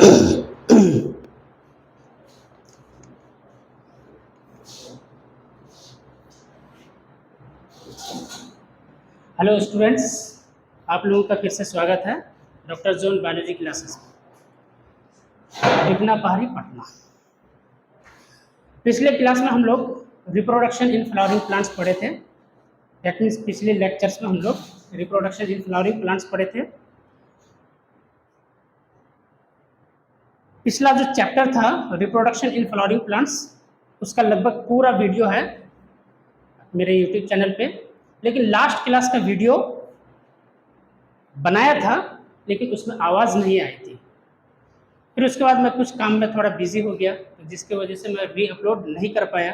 Hello students, आप लोगों का फिर से स्वागत है डॉक्टर जोन बायोलॉजी क्लासेस में। डिगना पहाड़ी पटना। पिछले क्लास में हम लोग रिप्रोडक्शन इन फ्लावरिंग प्लांट्स पढ़े थे। दैट मीन्स पिछले लेक्चर्स में हम लोग रिप्रोडक्शन इन फ्लावरिंग प्लांट्स पढ़े थे। पिछला जो चैप्टर था रिप्रोडक्शन इन फ्लावरिंग प्लांट्स, उसका लगभग पूरा वीडियो है मेरे यूट्यूब चैनल पे। लेकिन लास्ट क्लास का वीडियो बनाया था लेकिन उसमें आवाज़ नहीं आई थी। फिर उसके बाद मैं कुछ काम में थोड़ा बिजी हो गया, तो जिसकी वजह से मैं री अपलोड नहीं कर पाया,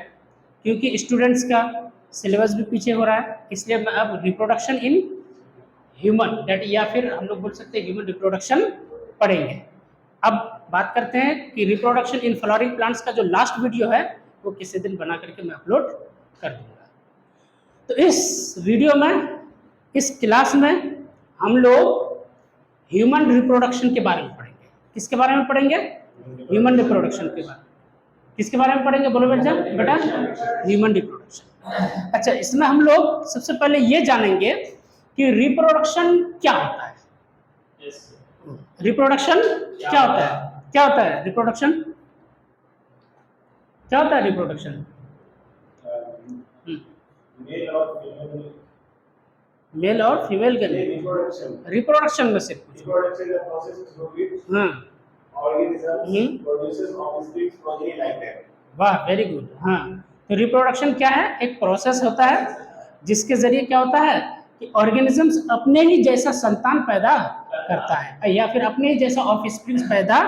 क्योंकि स्टूडेंट्स का सिलेबस भी पीछे हो रहा है। इसलिए मैं अब रिप्रोडक्शन इन ह्यूमन डेट या फिर हम लोग बोल सकते हैं ह्यूमन रिप्रोडक्शन पढ़ेंगे। अब बात करते हैं कि रिप्रोडक्शन इन फ्लावरिंग प्लांट्स का जो लास्ट वीडियो है वो किसी दिन बना करके मैं अपलोड कर दूँगा। तो इस वीडियो में, इस क्लास में हम लोग ह्यूमन रिप्रोडक्शन के बारे में पढ़ेंगे। किसके बारे में पढ़ेंगे? ह्यूमन रिप्रोडक्शन के बारे में। किसके बारे में पढ़ेंगे? बोलो बेटा। Human reproduction. अच्छा, इसमें हम लोग सबसे पहले ये जानेंगे कि रिप्रोडक्शन क्या होता है। रिप्रोडक्शन क्या होता है? क्या होता है रिप्रोडक्शन? क्या होता है रिप्रोडक्शन? मेल और फीमेल के रिप्रोडक्शन में से वाह, वेरी गुड। हाँ, तो रिप्रोडक्शन क्या है? एक प्रोसेस होता है जिसके जरिए क्या होता है कि ऑर्गेनिजम्स अपने ही जैसा संतान पैदा करता है या फिर अपने ही जैसा ऑफस्प्रिंग्स पैदा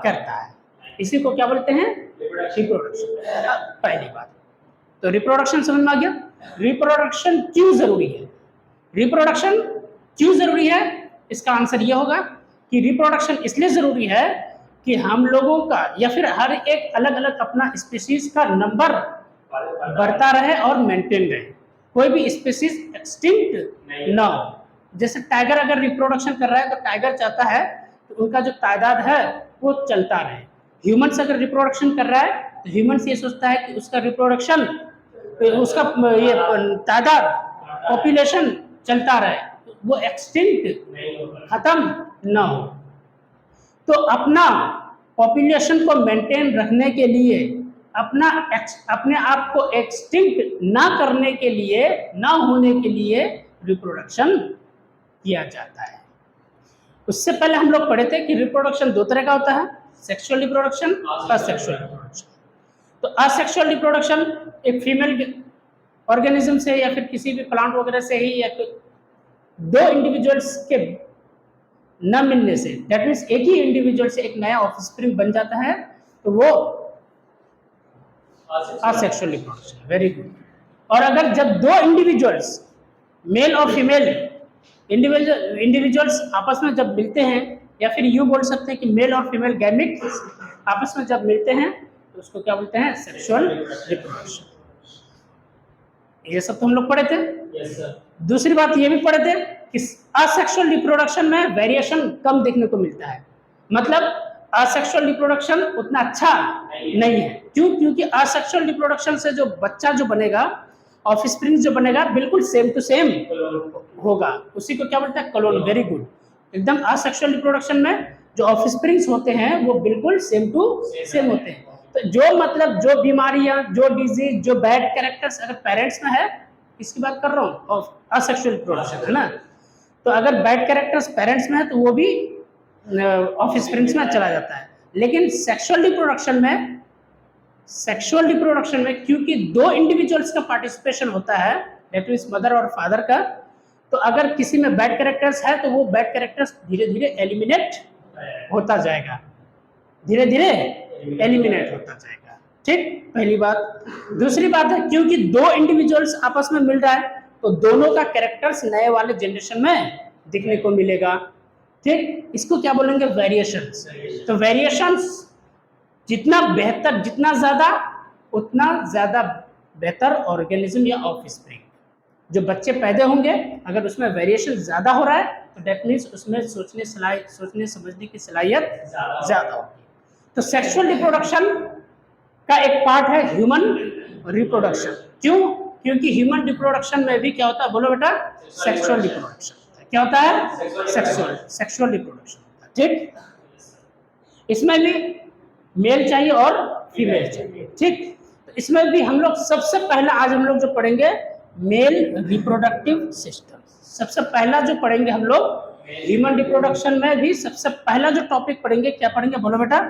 करता है। इसी को क्या बोलते हैं? रिप्रोडक्शन। पहली बात तो रिप्रोडक्शन समझ में आ गया। रिप्रोडक्शन क्यों जरूरी है? रिप्रोडक्शन क्यों जरूरी है? इसका आंसर यह होगा कि रिप्रोडक्शन इसलिए जरूरी है कि हम लोगों का या फिर हर एक अलग अलग अपना स्पीशीज का नंबर बढ़ता रहे और मेंटेन रहे, कोई भी स्पीशीज एक्सटिंक्ट ना हो। जैसे टाइगर अगर रिप्रोडक्शन कर रहा है तो टाइगर चाहता है कि उनका जो तादाद है वो चलता रहे। ह्यूमन्स अगर रिप्रोडक्शन कर रहा है तो ह्यूमन्स ये सोचता है कि उसका रिप्रोडक्शन, उसका ये तादाद, पॉपुलेशन चलता रहे, वो एक्सटिंक्ट खत्म ना हो। तो अपना पॉपुलेशन को मेंटेन रखने के लिए, अपने आप को एक्सटिंक्ट ना करने के लिए, ना होने के लिए रिप्रोडक्शन किया जाता है। उससे पहले हम लोग पढ़े थे कि रिप्रोडक्शन दो तरह का होता है, सेक्सुअल रिप्रोडक्शन और असेक्सुअल रिप्रोडक्शन। तो असेक्सुअल रिप्रोडक्शन एक फीमेल ऑर्गेनिज्म से या फिर किसी भी प्लांट वगैरह से ही या दो इंडिविजुअल्स के न मिलने से, दैट मीन्स एक ही इंडिविजुअल से एक नया ऑफस्प्रिंग बन जाता है, तो वो असेक्सुअल रिप्रोडक्शन। Very good. और अगर जब दो इंडिविजुअल्स, मेल और फीमेल इंडिविजुअल्स आपस में जब मिलते हैं, या फिर यूं बोल सकते हैं कि मेल और फीमेल गैमेट्स आपस में जब मिलते हैं तो उसको क्या बोलते हैं? Sexual reproduction. ये सब तो हम लोग पढ़े थे। yes, दूसरी बात ये भी पढ़े थे कि असेक्सुअल रिप्रोडक्शन में वेरिएशन कम देखने को मिलता है। मतलब असेक्सुअल रिप्रोडक्शन उतना अच्छा नहीं है। क्यों? क्योंकि असेक्सुअल रिप्रोडक्शन से जो बच्चा जो बनेगा, ऑफस्प्रिंग जो बनेगा, बिल्कुल सेम टू सेम होगा। उसी को क्या बोलते हैं? क्लोन। Very good. एकदम असेक्सुअल रिप्रोडक्शन में जो ऑफस्प्रिंग्स होते हैं वो बिल्कुल सेम टू सेम होते हैं। तो जो मतलब जो बीमारियां, जो डिजीज, जो बैड कैरेक्टर्स अगर पेरेंट्स में है, इसकी बात कर रहा हूँ, असेक्सुअल रिप्रोडक्शन है ना, तो अगर बैड कैरेक्टर्स पेरेंट्स में है तो वो भी ऑफस्प्रिंग्स में चला जाता है। लेकिन सेक्सुअल रिप्रोडक्शन में क्योंकि दो इंडिविजुअल्स का पार्टिसिपेशन होता है, दैट मींस मदर और फादर का, तो अगर किसी में बैड कैरेक्टर्स है तो वो बैड कैरेक्टर्स धीरे धीरे एलिमिनेट होता जाएगा, धीरे धीरे एलिमिनेट होता जाएगा। ठीक, पहली बात। दूसरी बात है क्योंकि दो इंडिविजुअल्स आपस में मिल रहा है तो दोनों का कैरेक्टर्स नए वाले जनरेशन में दिखने को मिलेगा। ठीक, इसको क्या बोलेंगे? वेरिएशंस। तो वेरिएशंस जितना बेहतर, जितना ज्यादा, उतना ज्यादा बेहतर ऑर्गेनिज्म या ऑफस्प्रिंग। जो बच्चे पैदा होंगे अगर उसमें वेरिएशन ज़्यादा हो रहा है तो डेट मीन्स उसमें सोचने समझने की सलाहियत ज़्यादा होगी। तो सेक्सुअल रिप्रोडक्शन का एक पार्ट है ह्यूमन रिप्रोडक्शन। क्यों? क्योंकि ह्यूमन रिप्रोडक्शन में भी क्या होता है, बोलो बेटा, सेक्सुअल रिप्रोडक्शन। क्या होता है? Sexual reproduction. ठीक, इसमें भी मेल चाहिए और फीमेल चाहिए। ठीक, तो इसमें भी हम लोग सबसे पहला आज हम लोग जो पढ़ेंगे मेल रिप्रोडक्टिव सिस्टम। सबसे पहला जो पढ़ेंगे हम लोग ह्यूमन रिप्रोडक्शन में भी सबसे पहला जो टॉपिक पढ़ेंगे, क्या पढ़ेंगे, बोलो बेटा,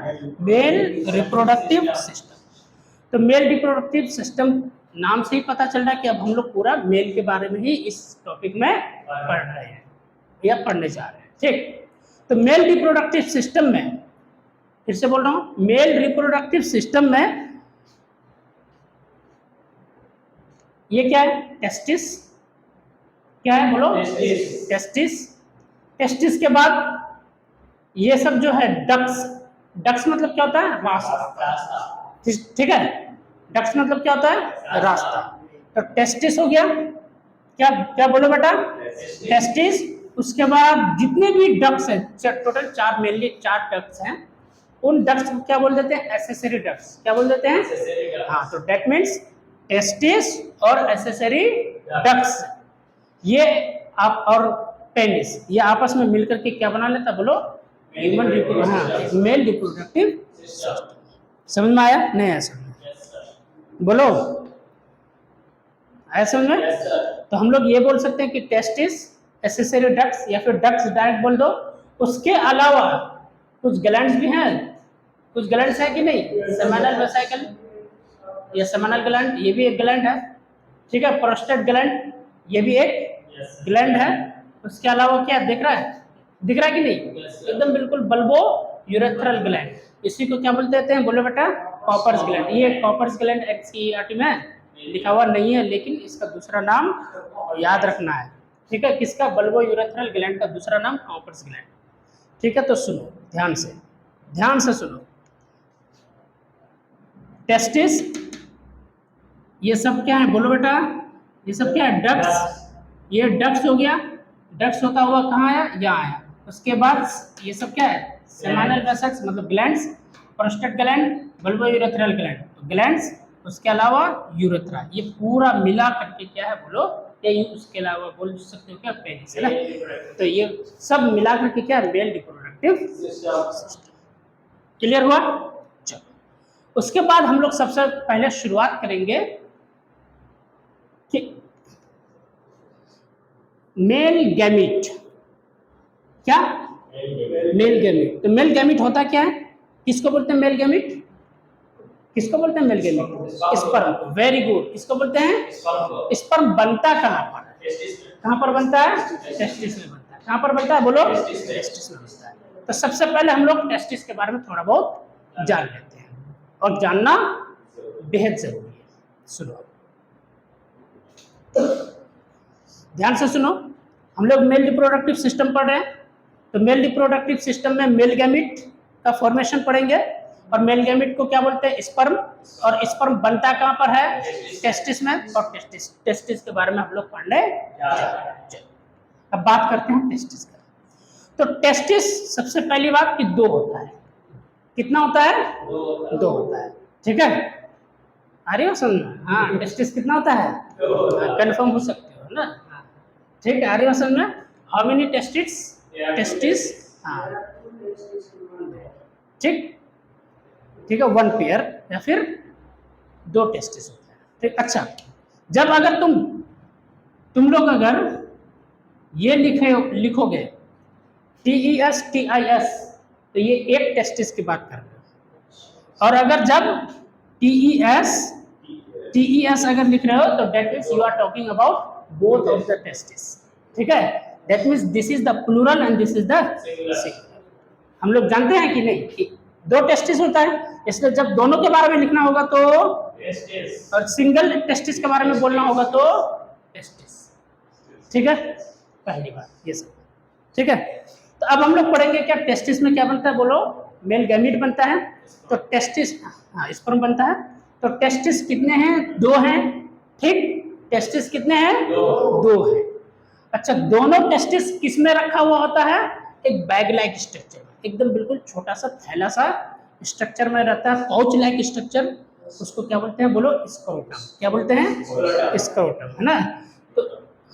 मेल रिप्रोडक्टिव सिस्टम। तो मेल रिप्रोडक्टिव सिस्टम नाम से ही पता चल रहा है कि अब हम लोग पूरा मेल के बारे में ही इस टॉपिक में पढ़ रहे हैं या पढ़ने जा रहे हैं। ठीक, तो मेल रिप्रोडक्टिव सिस्टम में, फिर से बोल रहा हूं, मेल रिप्रोडक्टिव सिस्टम में ये क्या है? टेस्टिस। क्या है, बोलो? टेस्टिस। टेस्टिस के बाद ये सब जो है डक्स। डक्स मतलब क्या होता है? रास्ता। ठीक है, डक्स मतलब क्या होता है? रास्ता। तो टेस्टिस हो गया। क्या क्या बोलो बेटा? टेस्टिस। उसके बाद जितने भी डक्स हैं, टोटल 4, मेनली 4 डक्स हैं, उन डक्स को क्या बोल देते हैं? Accessory ducts. क्या बोल देते हैं? हाँ, तो डेट मीन्स टेस्टिस और एसेसरी डक्स, ये आप और पेनिस, ये आपस में मिलकर के क्या बना लेता, बोलो? Human male reproductive system. समझ में आया? नहीं आया समझ में? बोलो, आया समझ में? तो हम लोग ये बोल सकते हैं कि टेस्टिस, एसेसरी डक्ट्स, या फिर डक्ट्स डायरेक्ट बोल दो। उसके अलावा कुछ ग्लैंड्स भी हैं, कुछ ग्लैंड्स है कि नहीं? सेमिनल वेसिकल, ये सेमिनल ग्लैंड, ये भी एक ग्लैंड है। ठीक है, प्रोस्टेट ग्लैंड, ये भी एक ग्लैंड है। उसके अलावा क्या दिख रहा है? दिख रहा है कि नहीं? एकदम बिल्कुल बल्बो यूरेथ्रल ग्लैंड, इसी को क्या बोलते हैं, बोलो बेटा? Cowper's gland. ये कॉपर्स ग्लैंड XERT में लिखा हुआ नहीं है, लेकिन इसका दूसरा नाम याद रखना है। ठीक है, किसका? बल्बो यूरेथ्रल ग्लैंड का दूसरा नाम कॉपर्स ग्लैंड। ठीक है, तो सुनो ध्यान से सुनो। टेस्टिस, ये सब क्या है, बोलो बेटा? ये सब क्या है? डक्स। ये डक्स हो गया। डक्स होता हुआ कहाँ आया? यहाँ आया। उसके बाद ये सब क्या है? सेमिनल वेसल्स मतलब glands, prostate gland, bulbo urethral gland, तो ग्लैंड्स, उसके अलावा यूरेथ्रा, ये पूरा मिला करके क्या है, बोलो? ये उसके अलावा बोल सकते हो क्या? पेनिस, है ना? तो ये सब मिला करके क्या? Male reproductive system. क्लियर हुआ? चलो, उसके बाद हम लोग सबसे पहले शुरुआत करेंगे कि मेल गैमीट। क्या? Male gamete. तो मेल गैमीट होता क्या है? किसको बोलते हैं मेल गैमीट? किसको बोलते हैं male gamete? Sperm. Very good. किसको बोलते हैं? स्पर्म बनता कहाँ पर? कहाँ पर बनता है? टेस्टिस में बनता है। कहाँ पर बनता है, बोलो? टेस्टिस में बनता है। तो सबसे पहले हम लोग टेस्टिस के बारे में थोड़ा बहुत जान लेते हैं, और जानना बेहद जरूरी है। सुनो, ध्यान से सुनो। हम लोग मेल रिप्रोडक्टिव सिस्टम पढ़ रहे हैं, तो मेल रिप्रोडक्टिव सिस्टम में मेल गैमीट का फॉर्मेशन पढ़ेंगे, और मेल गैमीट को क्या बोलते हैं? स्पर्म। और स्पर्म बनता कहाँ पर है? टेस्टिस में। और टेस्टिस के बारे में हम लोग पढ़ने जा रहे हैं। अब बात करते हैं टेस्टिस का। तो टेस्टिस सबसे पहली बात कि 2 होता है। कितना होता है? 2 होता है। ठीक है, आ रही हो समझ? हाँ, टेस्टिस कितना होता है? कंफर्म हो सकते हो ना? ठीक है, आ रही हो समझ में? How many testis? टेस्टिस, हाँ, ठीक है, 1 पेयर या फिर 2 टेस्टिस होता है। ठीक, अच्छा, जब अगर तुम लोग अगर ये लिखोगे TESTIS, तो ये एक टेस्टिस की बात कर रहे हो। और अगर जब TES अगर लिख रहे हो, तो that means you are talking about both of the testis. ठीक है, that means this is the plural and this is the singular. हम लोग जानते हैं कि नहीं कि 2 टेस्टिस होता है, इसलिए जब दोनों के बारे में लिखना होगा तो टेस्टिस, और सिंगल टेस्टिस के बारे में बोलना होगा तो टेस्टिस। ठीक है, पहली बात ये सब। ठीक है, तो अब हम लोग पढ़ेंगे क्या टेस्टिस में क्या बनता है, बोलो? मेल गैमीट बनता है। तो टेस्टिस, हाँ, स्पर्म बनता है। तो टेस्टिस कितने हैं? 2 हैं। ठीक, टेस्टिस कितने हैं? 2 है। अच्छा, दोनों टेस्टिस किस में रखा हुआ होता है? एक बैग लाइक स्ट्रक्चर, एकदम बिल्कुल छोटा सा थैला सा स्ट्रक्चर में रहता है, पाउच लाइक स्ट्रक्चर। उसको क्या बोलते हैं? बोलो, स्क्रोटम। क्या बोलते हैं? स्क्रोटम, है ना? तो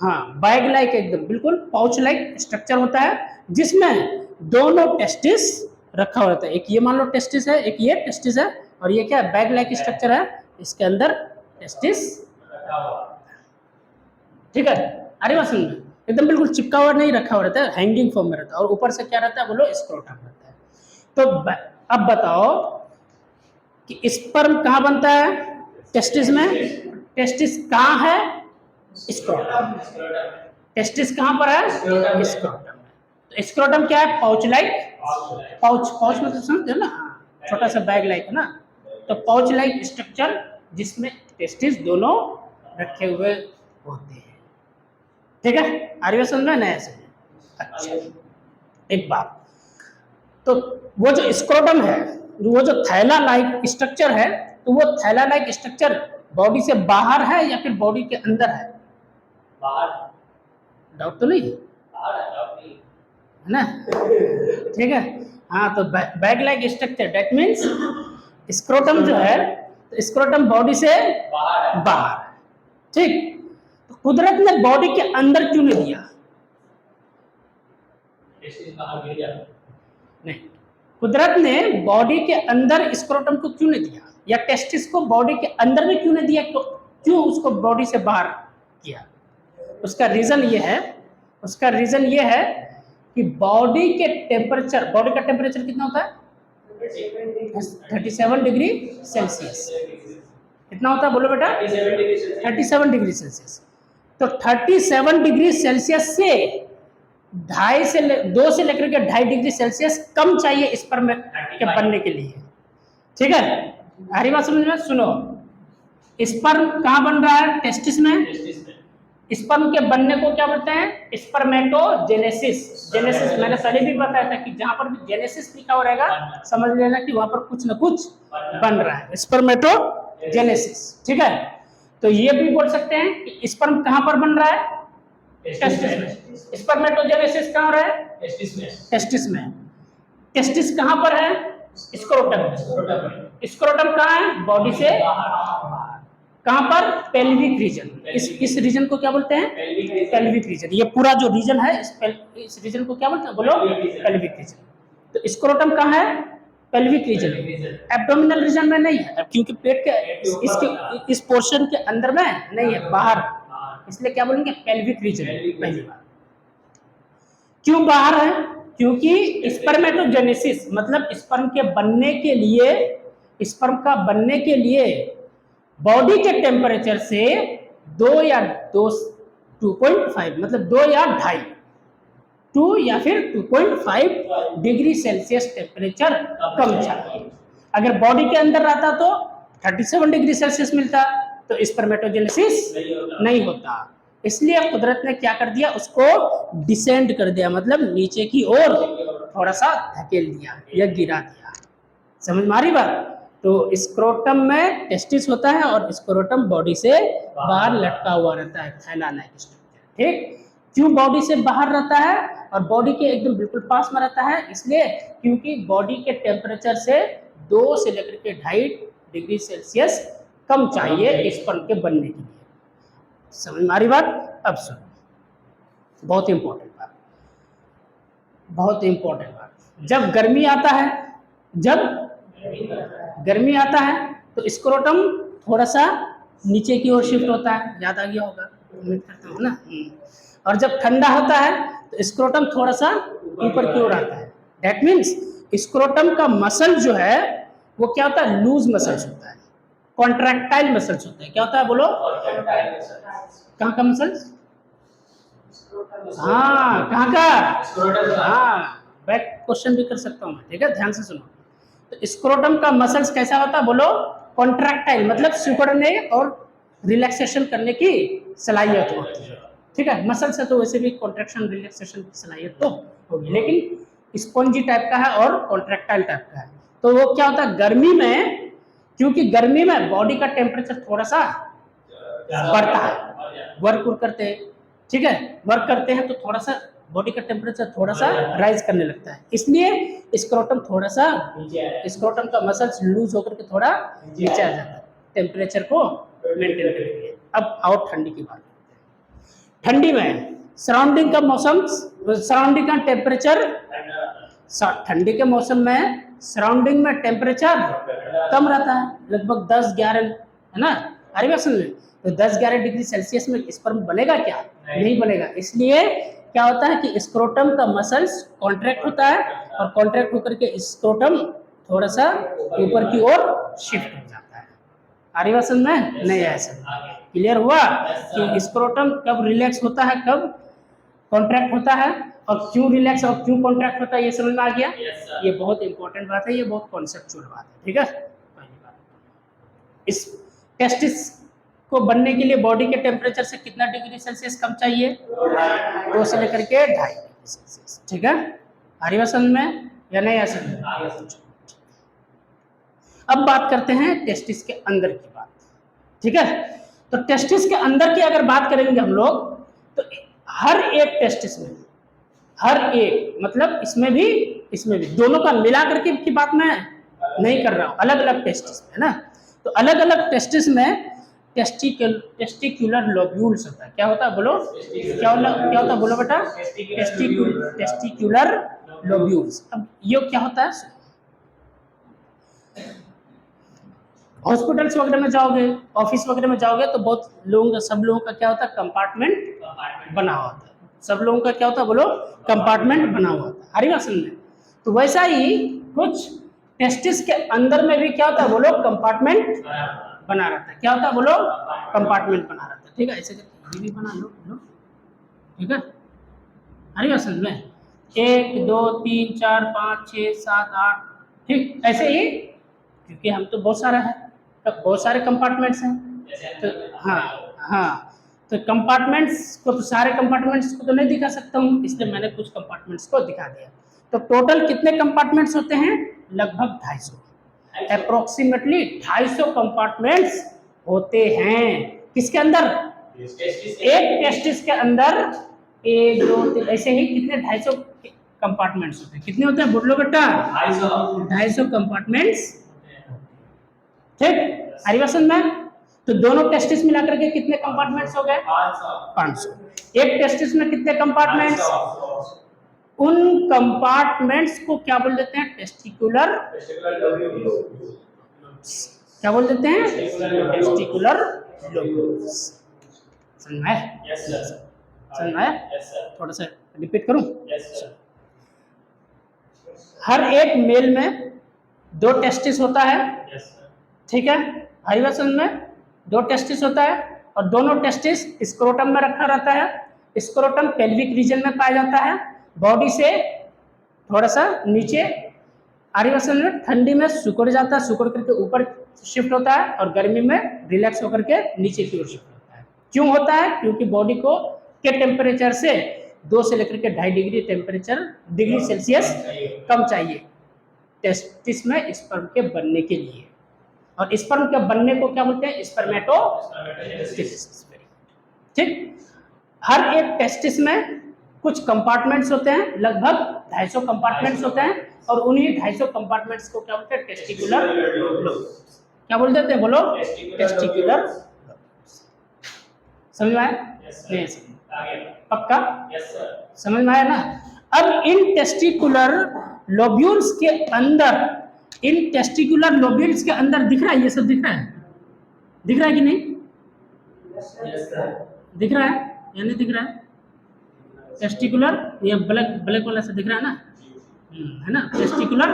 हाँ, बैग लाइक एकदम बिल्कुल पाउच लाइक स्ट्रक्चर होता है जिसमें दोनों टेस्टिस रखा हुआ रहता है। एक ये मान लो टेस्टिस है, एक ये टेस्टिस है, और ये क्या है? बैग लाइक स्ट्रक्चर है, इसके अंदर टेस्टिस। ठीक है, अरे बात समझ में? एकदम बिल्कुल चिपका हुआ नहीं रखा हुआ रहता है, हैंगिंग फॉर्म में रहता है, और ऊपर से क्या रहता है? बोलो, स्क्रोटम रहता है। तो अब बताओ कि स्पर्म कहाँ बनता है? टेस्टिस में। टेस्टिस कहाँ है? स्क्रोटम। टेस्टिस कहाँ पर है? स्क्रोटम में। तो स्क्रोटम क्या है? Pouch like. पाउच, पाउच मतलब समझते हो ना? छोटा सा बैग लाइक है ना? तो पाउच लाइक स्ट्रक्चर जिसमें टेस्टिस दोनों रखे हुए होते हैं। ठीक है, आर्य समझ में? नया से? अच्छा, एक बात, तो वो जो स्क्रोटम है, वो जो थैला लाइक स्ट्रक्चर है, तो वो थैला लाइक स्ट्रक्चर बॉडी से बाहर है या फिर बॉडी के अंदर है? बाहर। डाउट तो नहीं है ना? ठीक है, हाँ, तो bag like structure, that means scrotum जो है, तो स्क्रोटम बॉडी से बाहर है। ठीक, तो कुदरत ने बॉडी के अंदर क्यों नहीं दिया? नहीं, कुदरत ने बॉडी के अंदर स्क्रोटम को क्यों नहीं दिया, या टेस्टिस को बॉडी के अंदर में क्यों नहीं दिया? क्यों उसको बॉडी से बाहर किया? उसका रीजन ये है कि बॉडी के टेम्परेचर, बॉडी का टेम्परेचर कितना होता है? 37 डिग्री सेल्सियस। कितना होता है? बोलो बेटा। 37 डिग्री सेल्सियस। तो 37 डिग्री सेल्सियस से 2 से लेकर के 2.5 डिग्री सेल्सियस कम चाहिए स्पर्म के बनने के लिए। ठीक है, हरी बात समझ में? सुनो, स्पर्म कहाँ बन रहा है? टेस्टिस में। स्पर्म के बनने को क्या बोलते हैं? स्पर्मेटोजेनेसिस। जेनेसिस मैंने पहले भी बताया था कि जहां पर भी जेनेसिस लिखा हुआ रहेगा, समझ लेना कि वहां पर कुछ न कुछ बन रहा है, स्पर्मेटोजेनेसिस। ठीक है, तो ये भी बोल सकते हैं कि स्पर्म कहां पर बन रहा है? टेस्टिस में। स्पर्मेटोजेनेसिस कहां हो रहा है? टेस्टिस में। टेस्टिस कहां पर है? स्क्रोटम। स्क्रोटम कहां है? बॉडी से कहां पर? Pelvic region. इस रीजन को क्या बोलते हैं? Pelvic region. ये पूरा जो रीजन है, इस रीजन को क्या बोलते हैं? बोलो, पेल्विक रीजन। तो स्क्रोटम कहां है? Pelvic region. एब्डोमिनल रीजन में नहीं है, क्योंकि पेट के इस पोर्शन के अंदर में नहीं है, बाहर, इसलिए क्या बोलेंगे? Pelvic region. पहली बात, क्यों बाहर है? क्योंकि स्पर्मेटोजेनेसिस मतलब स्पर्म के बनने के लिए, स्पर्म का बनने के लिए बॉडी के टेम्परेचर से 2.5 मतलब 2 या 2.5, 2 या फिर 2.5 डिग्री सेल्सियस टेम्परेचर कम चाहिए। अगर बॉडी के अंदर रहता तो 37 डिग्री सेल्सियस मिलता, तो स्पर्मेटोजेनेसिस नहीं होता। इसलिए कुदरत ने क्या कर दिया? उसको डिसेंड कर दिया, मतलब नीचे की ओर थोड़ा सा धकेल दिया या गिरा दिया। समझ में आ रही बात? तो स्क्रोटम में टेस्टिस होता है और स्क्रोटम बॉडी से बाहर लटका हुआ रहता है, थैला लाइक स्ट्रक्चर। ठीक, क्यों बॉडी से बाहर रहता है और बॉडी के एकदम बिल्कुल पास में रहता है? इसलिए क्योंकि बॉडी के टेम्परेचर से 2 से लेकर के 2.5 डिग्री सेल्सियस कम चाहिए स्पर्म के बनने के लिए। समझ में आ रही बात? अब सुनो, बहुत इंपॉर्टेंट बात, बहुत इंपॉर्टेंट बात। जब गर्मी आता है, तो स्क्रोटम थोड़ा सा नीचे की ओर शिफ्ट होता है, याद आ गया होगा, उम्मीद करता हूँ ना। और जब ठंडा होता है तो स्क्रोटम थोड़ा सा ऊपर की ओर आता है। दैट मीन्स स्क्रोटम का मसल जो है वो क्या होता है? लूज मसल्स होता है, कॉन्ट्रैक्टाइल मसल्स होता है। क्या होता है? बोलो, कहाँ का मसल्स? हाँ, कहाँ का? हाँ, बैक क्वेश्चन भी कर सकता हूँ मैं। ठीक है, ध्यान से सुनो। तो स्क्रोटम का मसल्स कैसा होता है? बोलो, कॉन्ट्रैक्टाइल मतलब सिकुड़ने और रिलैक्सेशन करने की सलाहियत होती है। ठीक है, मसल से तो वैसे भी कॉन्ट्रैक्शन रिलैक्सेशन की सलाहियत तो होगी, लेकिन स्पॉन्जी टाइप का है और कॉन्ट्रैक्टाइल टाइप का है। तो वो क्या होता है? गर्मी में, क्योंकि गर्मी में बॉडी का टेम्परेचर थोड़ा सा बढ़ता है, वर्क करते हैं, ठीक है, वर्क करते हैं तो थोड़ा सा बॉडी का टेम्परेचर थोड़ा सा राइज करने लगता है, इसलिए स्क्रोटम थोड़ा सा, स्क्रोटम का मसल्स लूज होकर के थोड़ा नीचे आ जाता है टेम्परेचर को मेंटेन करने के लिए। अब आओ ठंडी की बात करते हैं। ठंडी में सराउंडिंग का मौसम, सराउंडिंग का टेम्परेचर, ठंडी के मौसम में सराउंडिंग में टेम्परेचर कम रहता है, लगभग 10-11, है ना, अरे बात सुन ले, तो 10-11 डिग्री सेल्सियस में स्पर्म बनेगा क्या? नहीं बनेगा। इसलिए क्या होता है कि स्क्रोटम का मसल्स कॉन्ट्रैक्ट होता है और कॉन्ट्रैक्ट होकर के स्क्रोटम थोड़ा सा ऊपर की ओर शिफ्ट हो जाता है। अरे बात समझ में नहीं आया? समझ क्लियर हुआ कि स्क्रोटम कब रिलैक्स होता है, कब कॉन्ट्रैक्ट होता है, और क्यों रिलैक्स और क्यों कॉन्ट्रैक्ट होता है, ये समझ में आ गया? ये बहुत इंपॉर्टेंट बात है, ये बहुत कॉन्सेप्चुअल बात है, ठीक है। पहली बात, इस टेस्टिस को बनने के लिए बॉडी के टेम्परेचर से कितना डिग्री सेल्सियस कम चाहिए? 2 से लेकर के 2.5 डिग्री सेल्सियस, ठीक है। आ रही बात समझ में या नहीं आ सकती? अब बात करते हैं टेस्टिस के अंदर की बात, ठीक है। तो टेस्टिस के अंदर की अगर बात करेंगे हम लोग, तो हर एक टेस्टिस में, हर एक मतलब इसमें भी दोनों का मिला करके की बात मैं नहीं कर रहा हूं, अलग अलग टेस्टिस में, है ना। तो अलग अलग टेस्टिस में टेस्टिक्युलर लोब्यूल्स होता है। क्या होता है बोलो? क्या होता है बोलो बेटा? Testicular lobules. अब ये क्या होता है? हॉस्पिटल्स वगैरह में जाओगे, ऑफिस वगैरह में जाओगे तो बहुत लोगों का, सब लोगों का क्या होता है? कंपार्टमेंट बना हुआ होता है। सब लोगों का क्या होता है बोलो? कंपार्टमेंट बना हुआ होता है। हरी बात सुन। तो वैसा ही कुछ टेस्टिस के अंदर में भी क्या होता है बोलो? कंपार्टमेंट बना रहता है। क्या होता है बोलो? कंपार्टमेंट बना रहता है, ठीक है। ऐसे करके ये भी बना लो, ठीक है। हरी बात सुन में 1 2 3 4 5 6 7 8, ठीक, ऐसे ही, क्योंकि हम तो बहुत सारा है, तो बहुत सारे कंपार्टमेंट्स हैं, तो हाँ हाँ, तो कंपार्टमेंट्स को तो, सारे कंपार्टमेंट्स को तो नहीं दिखा सकता हूँ, इसलिए मैंने कुछ कंपार्टमेंट्स को दिखा दिया। तो टोटल कितने कंपार्टमेंट्स होते हैं? लगभग 250, अप्रोक्सीमेटली 250 कंपार्टमेंट्स होते हैं। किसके अंदर? एक टेस्टिस के अंदर 1 2 3 ऐसे ही कितने 250 कंपार्टमेंट्स होते हैं। कितने होते हैं बोलो बेटा? 250 कंपार्टमेंट्स, ठीक। हरिवासन में तो दोनों टेस्टिस मिलाकर के कितने कंपार्टमेंट्स हो गए? 500। एक टेस्टिस में कितने कंपार्टमेंट्स? उन कंपार्टमेंट्स को क्या बोल देते हैं? टेस्टिकुलर, क्या बोल देते हैं? Testicular lobules. समझ में आया? समझ में आया? थोड़ा सा रिपीट करूं? हर एक मेल में 2 टेस्टिस होता है, ठीक है। हरी बात समझ में? 2 टेस्टिस होता है और दोनों टेस्टिस स्क्रोटम में रखा रहता है। स्क्रोटम पेल्विक रीजन में पाया जाता है, बॉडी से थोड़ा सा नीचे। हरी बात समझ में? ठंडी में सिकुड़ जाता है, सिकुड़ करके ऊपर शिफ्ट होता है, और गर्मी में रिलैक्स होकर के नीचे की ओर शिफ्ट होता है। क्यों होता है? क्योंकि बॉडी को के टेम्परेचर से 2 से लेकर के 2.5 डिग्री टेम्परेचर, डिग्री सेल्सियस कम चाहिए टेस्टिस में स्पर्म के बनने के लिए। और स्पर्म के बनने को क्या बोलते हैं? स्पर्मेटोसिस, ठीक। हर एक टेस्टिस में कुछ कंपार्टमेंट्स होते हैं, लगभग 250 कंपार्टमेंट्स होते हैं, और उन्हीं 250 कंपार्टमेंट्स को क्या बोलते हैं? Testicular lobules. क्या बोल देते हैं बोलो? टेस्टिकुलर। समझ में आया? नहीं पक्का? समझ में आया ना? अब इन टेस्टिकुलर लोब्यूल्स के अंदर, इन टेस्टिकुलर लोब्यूल्स के अंदर दिख रहा है, ये सब दिख रहा है? दिख रहा है कि नहीं? दिख रहा है या नहीं दिख रहा है? टेस्टिकुलर, ये ब्लैक ब्लैक वाला से दिख रहा है ना, है ना। टेस्टिकुलर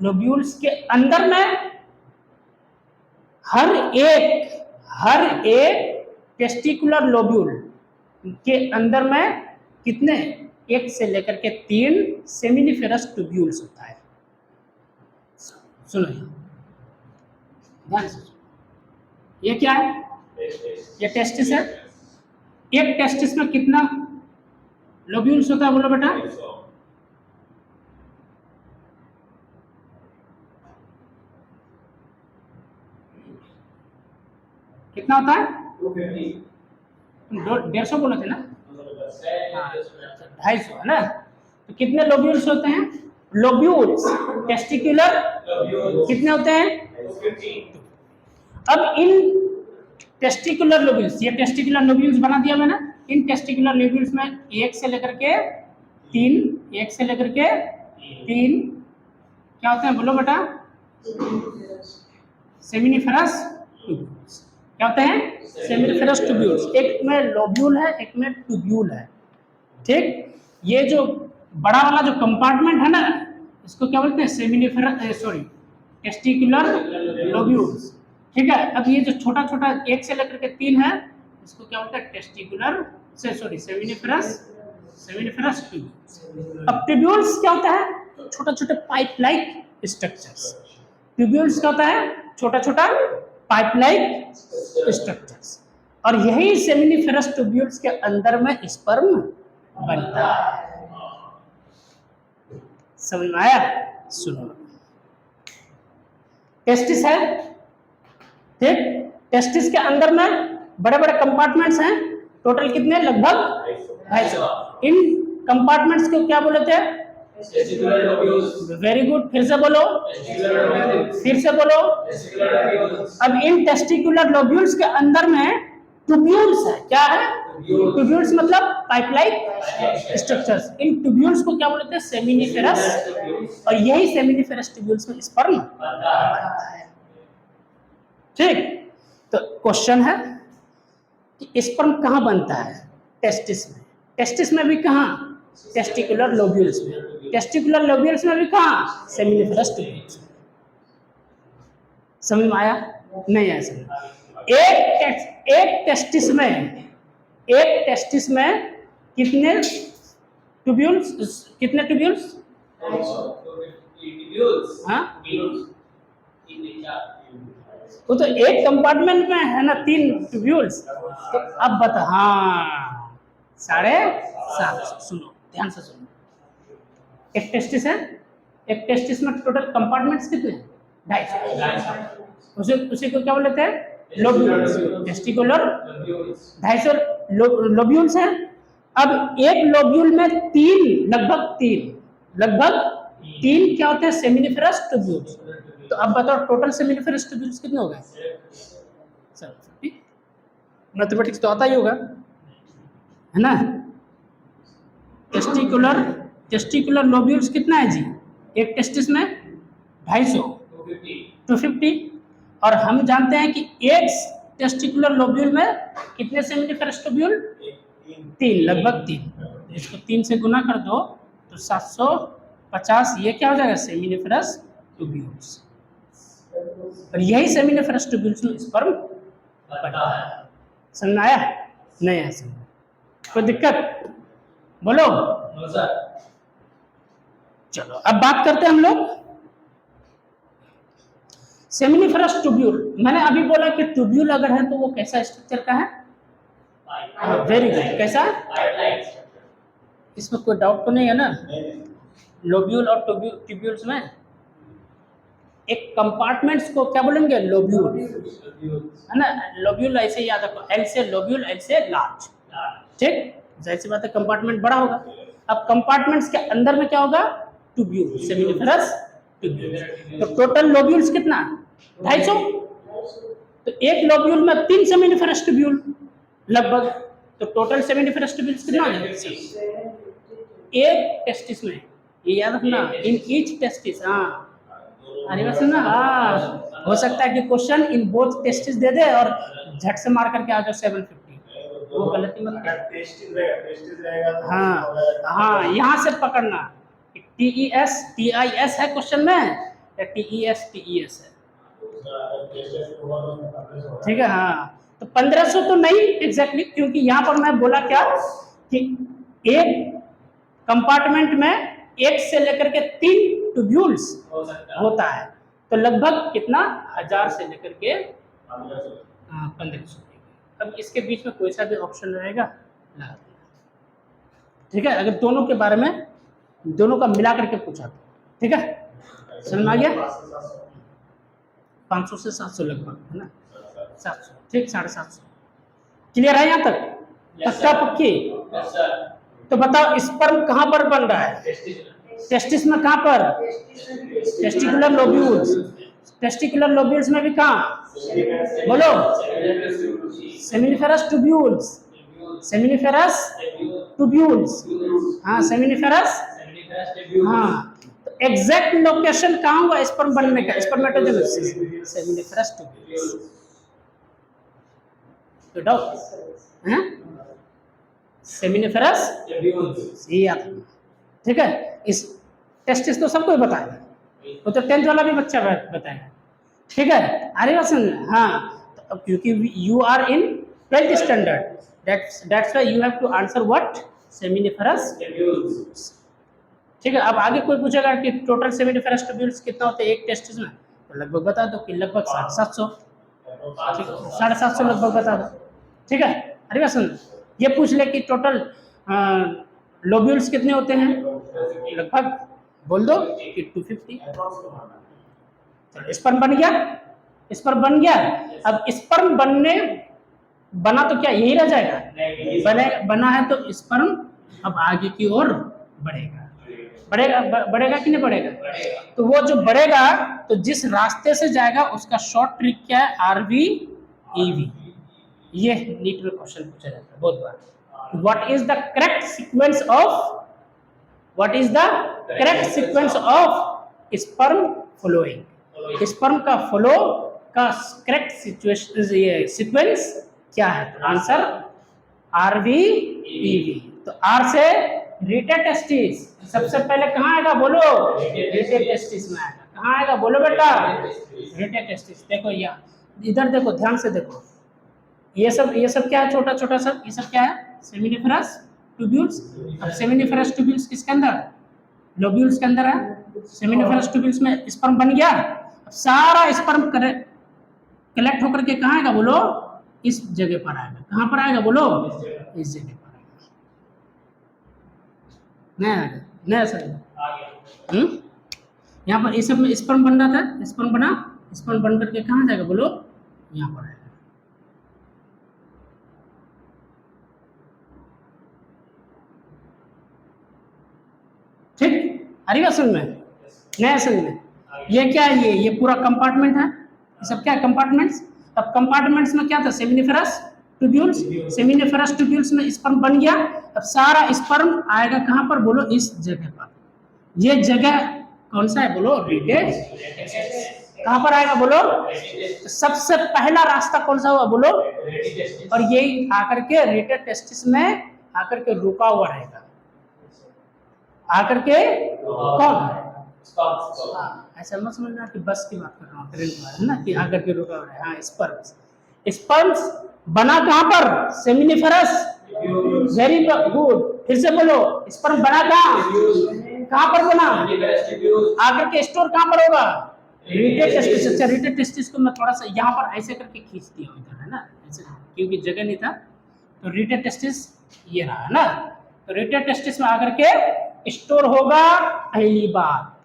लोब्यूल्स के अंदर में हर एक टेस्टिकुलर लोब्यूल के अंदर में कितने? 1 से लेकर के 3 सेमिनिफेरस ट्यूब्यूल्स होता है। सुनो ध्यान से, ये क्या है? ये टेस्टिस है। एक टेस्टिस में कितना लोब्यूल्स होता है बोलो बेटा? कितना होता है? 150 बोले थे ना? हाँ, 250 है ना? तो कितने लोब्यूल्स होते हैं? लोब्यूल्स टेस्टिकुलर कितने होते हैं? अब इन टेस्टिकुलर लोब्यूल्स, ये टेस्टिकुलर लोब्यूल्स बना दिया मैंने। इन टेस्टिकुलर लोब्यूल्स में 1 से लेकर के 3, 1 से लेकर के 3 क्या होते हैं बोलो बेटा? Seminiferous tubules. क्या होते हैं? Seminiferous tubules. एक में लोब्यूल है, एक में ट्यूब्यूल है। ठीक, ये जो बड़ा वाला जो कंपार्टमेंट है ना, इसको क्या बोलते हैं? Seminiferous sorry testicular lobules. ठीक है, अब ये जो छोटा छोटा 1 से लेकर के 3 है, इसको क्या बोलते हैं? टेस्टिकुलर से सॉरी सेमिनिफेरस ट्यूब्यूल्स। अब ट्यूब्यूल्स क्या होता है? छोटा छोटा पाइप लाइक स्ट्रक्चर्स। ट्यूब्यूल्स क्या होता है? छोटा छोटा पाइप लाइक स्ट्रक्चर्स। और यही सेमिनिफेरस ट्यूब्यूल्स के अंदर में स्पर्म बनता है। समझ में आया? सुनो, टेस्टिस है, ठीक, टेस्टिस के अंदर में बड़े बड़े कंपार्टमेंट्स हैं। टोटल कितने? लगभग 250। इन कंपार्टमेंट्स को क्या बोले थे? वेरी गुड, फिर से बोलो, फिर से बोलो। अब इन टेस्टिकुलर लोब्यूल्स के अंदर में ट्यूब्यूल्स है। क्या है? ट्यूब्यूल्स मतलब पाइपलाइन स्ट्रक्चर्स। इन ट्यूब्यूल्स को क्या बोलते हैं? सेमिनिफेरस। और यही सेमिनिफेरस ट्यूब्यूल्स में स्पर्म बनता है। ठीक, तो क्वेश्चन है कि स्पर्म कहाँ बनता है? टेस्टिस में। टेस्टिस में भी कहाँ? टेस्टिकुलर लोब्यूल्स में। टेस्टिकुलर लोब्यूल्स में भी कहाँ? सेमिनिफेरस ट्यूब्यूल्स में। समझ में आया? नहीं आया समझ? एक टेस्टिस में कितने ट्यूब्यूल्स? कितने ट्यूब्यूल्स? हाँ, वो तो एक कंपार्टमेंट में है ना 3 ट्यूब्यूल्स। तो अब बता, हाँ 7.5। सुनो ध्यान से सुनो, एक टेस्टिस है, एक टेस्टिस में टोटल कंपार्टमेंट्स कितने हैं? 250। उसी को क्या बोलते हैं? लोब्यूल्स। टेस्टिकुलर 250 लोब्यूल्स हैं। अब एक लोब्यूल में लगभग तीन क्या होते हैं? Seminiferous tubules. तो अब बताओ टोटल सेमिनिफेरस ट्यूब्यूल्स कितने हो गए? मैथमेटिक्स तो आता ही होगा, है ना? टेस्टिकुलर लोब्यूल्स कितना है जी? एक टेस्टिस में 250, 250। और हम जानते हैं कि एक टेस्टिकुलर लोब्यूल में कितने सेमिनिफेरस ट्यूब्यूल? 3, लगभग 3। इसको 3 से गुना कर दो तो 750। ये क्या हो जाएगा? Seminiferous tubules. और यही सेमिनिफेरस ट्यूब्यूल्स में स्पर्म बनता है। समझ में आया? नहीं आया समझ? कोई दिक्कत? बोलो। चलो अब बात करते हैं हम लोग सेमिनिफेरस ट्यूब्यूल। मैंने अभी बोला कि ट्यूब्यूल अगर है तो वो कैसा स्ट्रक्चर का है? वेरी गुड, कैसा? इसमें कोई डाउट तो नहीं है ना? लोब्यूल और ट्यूब्यूल्स में एक कंपार्टमेंट्स को क्या बोलेंगे? लोब्यूल, है ना? लोब्यूल ऐसे याद रखो, एल से लोब्यूल, एल से लार्ज। ठीक, जाहिर सी बात है कंपार्टमेंट बड़ा होगा। अब कंपार्टमेंट्स के अंदर में क्या होगा? Tubule, seminiferous tubule. तो टोटल लोब्यूल्स कितना? 250। तो एक लोब्यूल में 3 सेमिनिफेरस ट्यूब्यूल लगभग। तो टोटल सेमिनिफेरस ट्यूब्यूल्स कितना हो जाएगा? एक टेस्टिस में, ये याद रखना, इन ईच टेस्टिस। हाँ, अरे बस ना, हाँ हो सकता है कि क्वेश्चन इन बोथ टेस्टिस दे दे और झट से मार करके आ जाओ 750। वो गलती मत कर। हाँ हाँ, यहाँ से पकड़ना TES है क्वेश्चन में, या TES है। ठीक है, हाँ। तो 1500 तो नहीं एग्जैक्टली, क्योंकि यहाँ पर मैं बोला क्या कि एक कंपार्टमेंट में 1 से लेकर के 3 ट्यूब्यूल्स होता है। तो लगभग कितना? 1000 से लेकर के 1500। अब इसके बीच में कोई सा भी ऑप्शन रहेगा लगा देना। ठीक है, अगर दोनों के बारे में, दोनों का मिला करके पूछा तो। ठीक है, समझ में आ गया? 500 से 700 लगभग, है ना? 700, ठीक, 750। क्लियर है यहाँ तक? पक्का पक्की? तो बताओ स्पर्म कहाँ पर बन रहा है? टेस्टिस में कहाँ पर? Testicular lobules. टेस्टिकुलर लोब्यूल्स में भी कहाँ? बोलो। Seminiferous tubules. Seminiferous tubules. हाँ सेमिनिफेरस। हाँ तो एग्जैक्ट लोकेशन कहाँ हुआ स्पर्म बनने का? स्पर्मेटोजेनेसिस। Seminiferous tubules. तो डाउट हैं? सेमिनिफेरस ये याद रखना, ठीक है? इस टेस्टिस तो सबको बताएगा, वो तो 10th वाला भी बच्चा बताएगा, ठीक है? अरे बात समझ? हाँ तो अब क्योंकि you are in 12th standard, that's why you have to answer what? Seminiferous tubules. ठीक है? अब आगे कोई पूछेगा कि टोटल सेमिनिफेरस ट्यूब्यूल्स कितना होते हैं एक टेस्टिस में, तो लगभग बता दो कि लगभग 750, 750 लगभग बता दो, ठीक है? अरे बात समझ? ये पूछ ले कि टोटल लोब्यूल्स कितने होते हैं, लगभग बोल दो कि 250। चलो स्पर्म बन गया, स्पर्म बन गया। अब स्पर्म बना तो क्या यही रह जाएगा? बना है तो स्पर्म अब आगे की ओर बढ़ेगा कि नहीं बढ़ेगा? तो वो जो बढ़ेगा तो जिस रास्ते से जाएगा उसका शॉर्ट ट्रिक क्या है? RV EV. ये नीट में क्वेश्चन पूछा जाता है बहुत बार। What is the correct sequence of sperm flowing? Sperm का फ्लो का करेक्ट सीक्वेंस क्या है? तो आंसर आरवीईवी। तो आर से रिटेट टेस्टिस सबसे पहले कहाँ आएगा बोलो? रिटेट टेस्टिस में आएगा। कहाँ आएगा बोलो बेटा? रिटेट टेस्टिस। देखो यहाँ इधर देखो, ध्यान से देखो, ये सब क्या है? छोटा छोटा सब ये सब क्या है? Seminiferous tubules. अब सेमिनिफेरस ट्यूब्यूल्स किसके अंदर? लोब्यूल्स के अंदर है। सेमिनिफेरस ट्यूब्यूल्स में स्पर्म बन गया। अब सारा स्पर्म कलेक्ट होकर के कहाँ आएगा बोलो? इस जगह पर आएगा। कहाँ पर आएगा बोलो? इस जगह पर आएगा। नया सर यहाँ पर इस सब में स्पर्म बन रहा था, स्पर्म बन करके कहाँ जाएगा बोलो? यहाँ पर आएगा। ठीक, अरे बात समझ में? नया समझ में? ये क्या है? ये पूरा कंपार्टमेंट है। ये सब क्या है? कंपार्टमेंट्स। अब कंपार्टमेंट्स में क्या था? Seminiferous tubules. सेमिनिफेरस ट्यूब्यूल्स में स्पर्म बन गया। अब सारा स्पर्म आएगा कहाँ पर बोलो? इस जगह पर। ये जगह कौन सा है बोलो? रिटेट टेस्टिस। कहाँ पर आएगा बोलो? तो सबसे पहला रास्ता कौन सा हुआ बोलो? और यही आकर के रिटेट टेस्टिस में आकर के रुका हुआ रहेगा। आकर के कौन? ऐसा मत समझना कि बस की बात कर रहा हूँ, ट्रेन की बात है ना, कि आकर के रुका हुआ है। हाँ स्पर्म्स बना कहाँ पर? सेमिनिफेरस। वेरी गुड, फिर से बोलो। स्पर्म बना कहाँ पर बना? आकर के स्टोर कहाँ पर होगा? रिटेट टेस्टिस। अच्छा रिटेट टेस्टिस को मैं थोड़ा सा यहाँ पर ऐसे करके खींच दिया इधर, है ना, ऐसे, क्योंकि जगह नहीं था। तो रिटेट टेस्टिस ये रहा है ना। तो रिटेट टेस्टिस में आकर के स्टोर होगा पहली बात,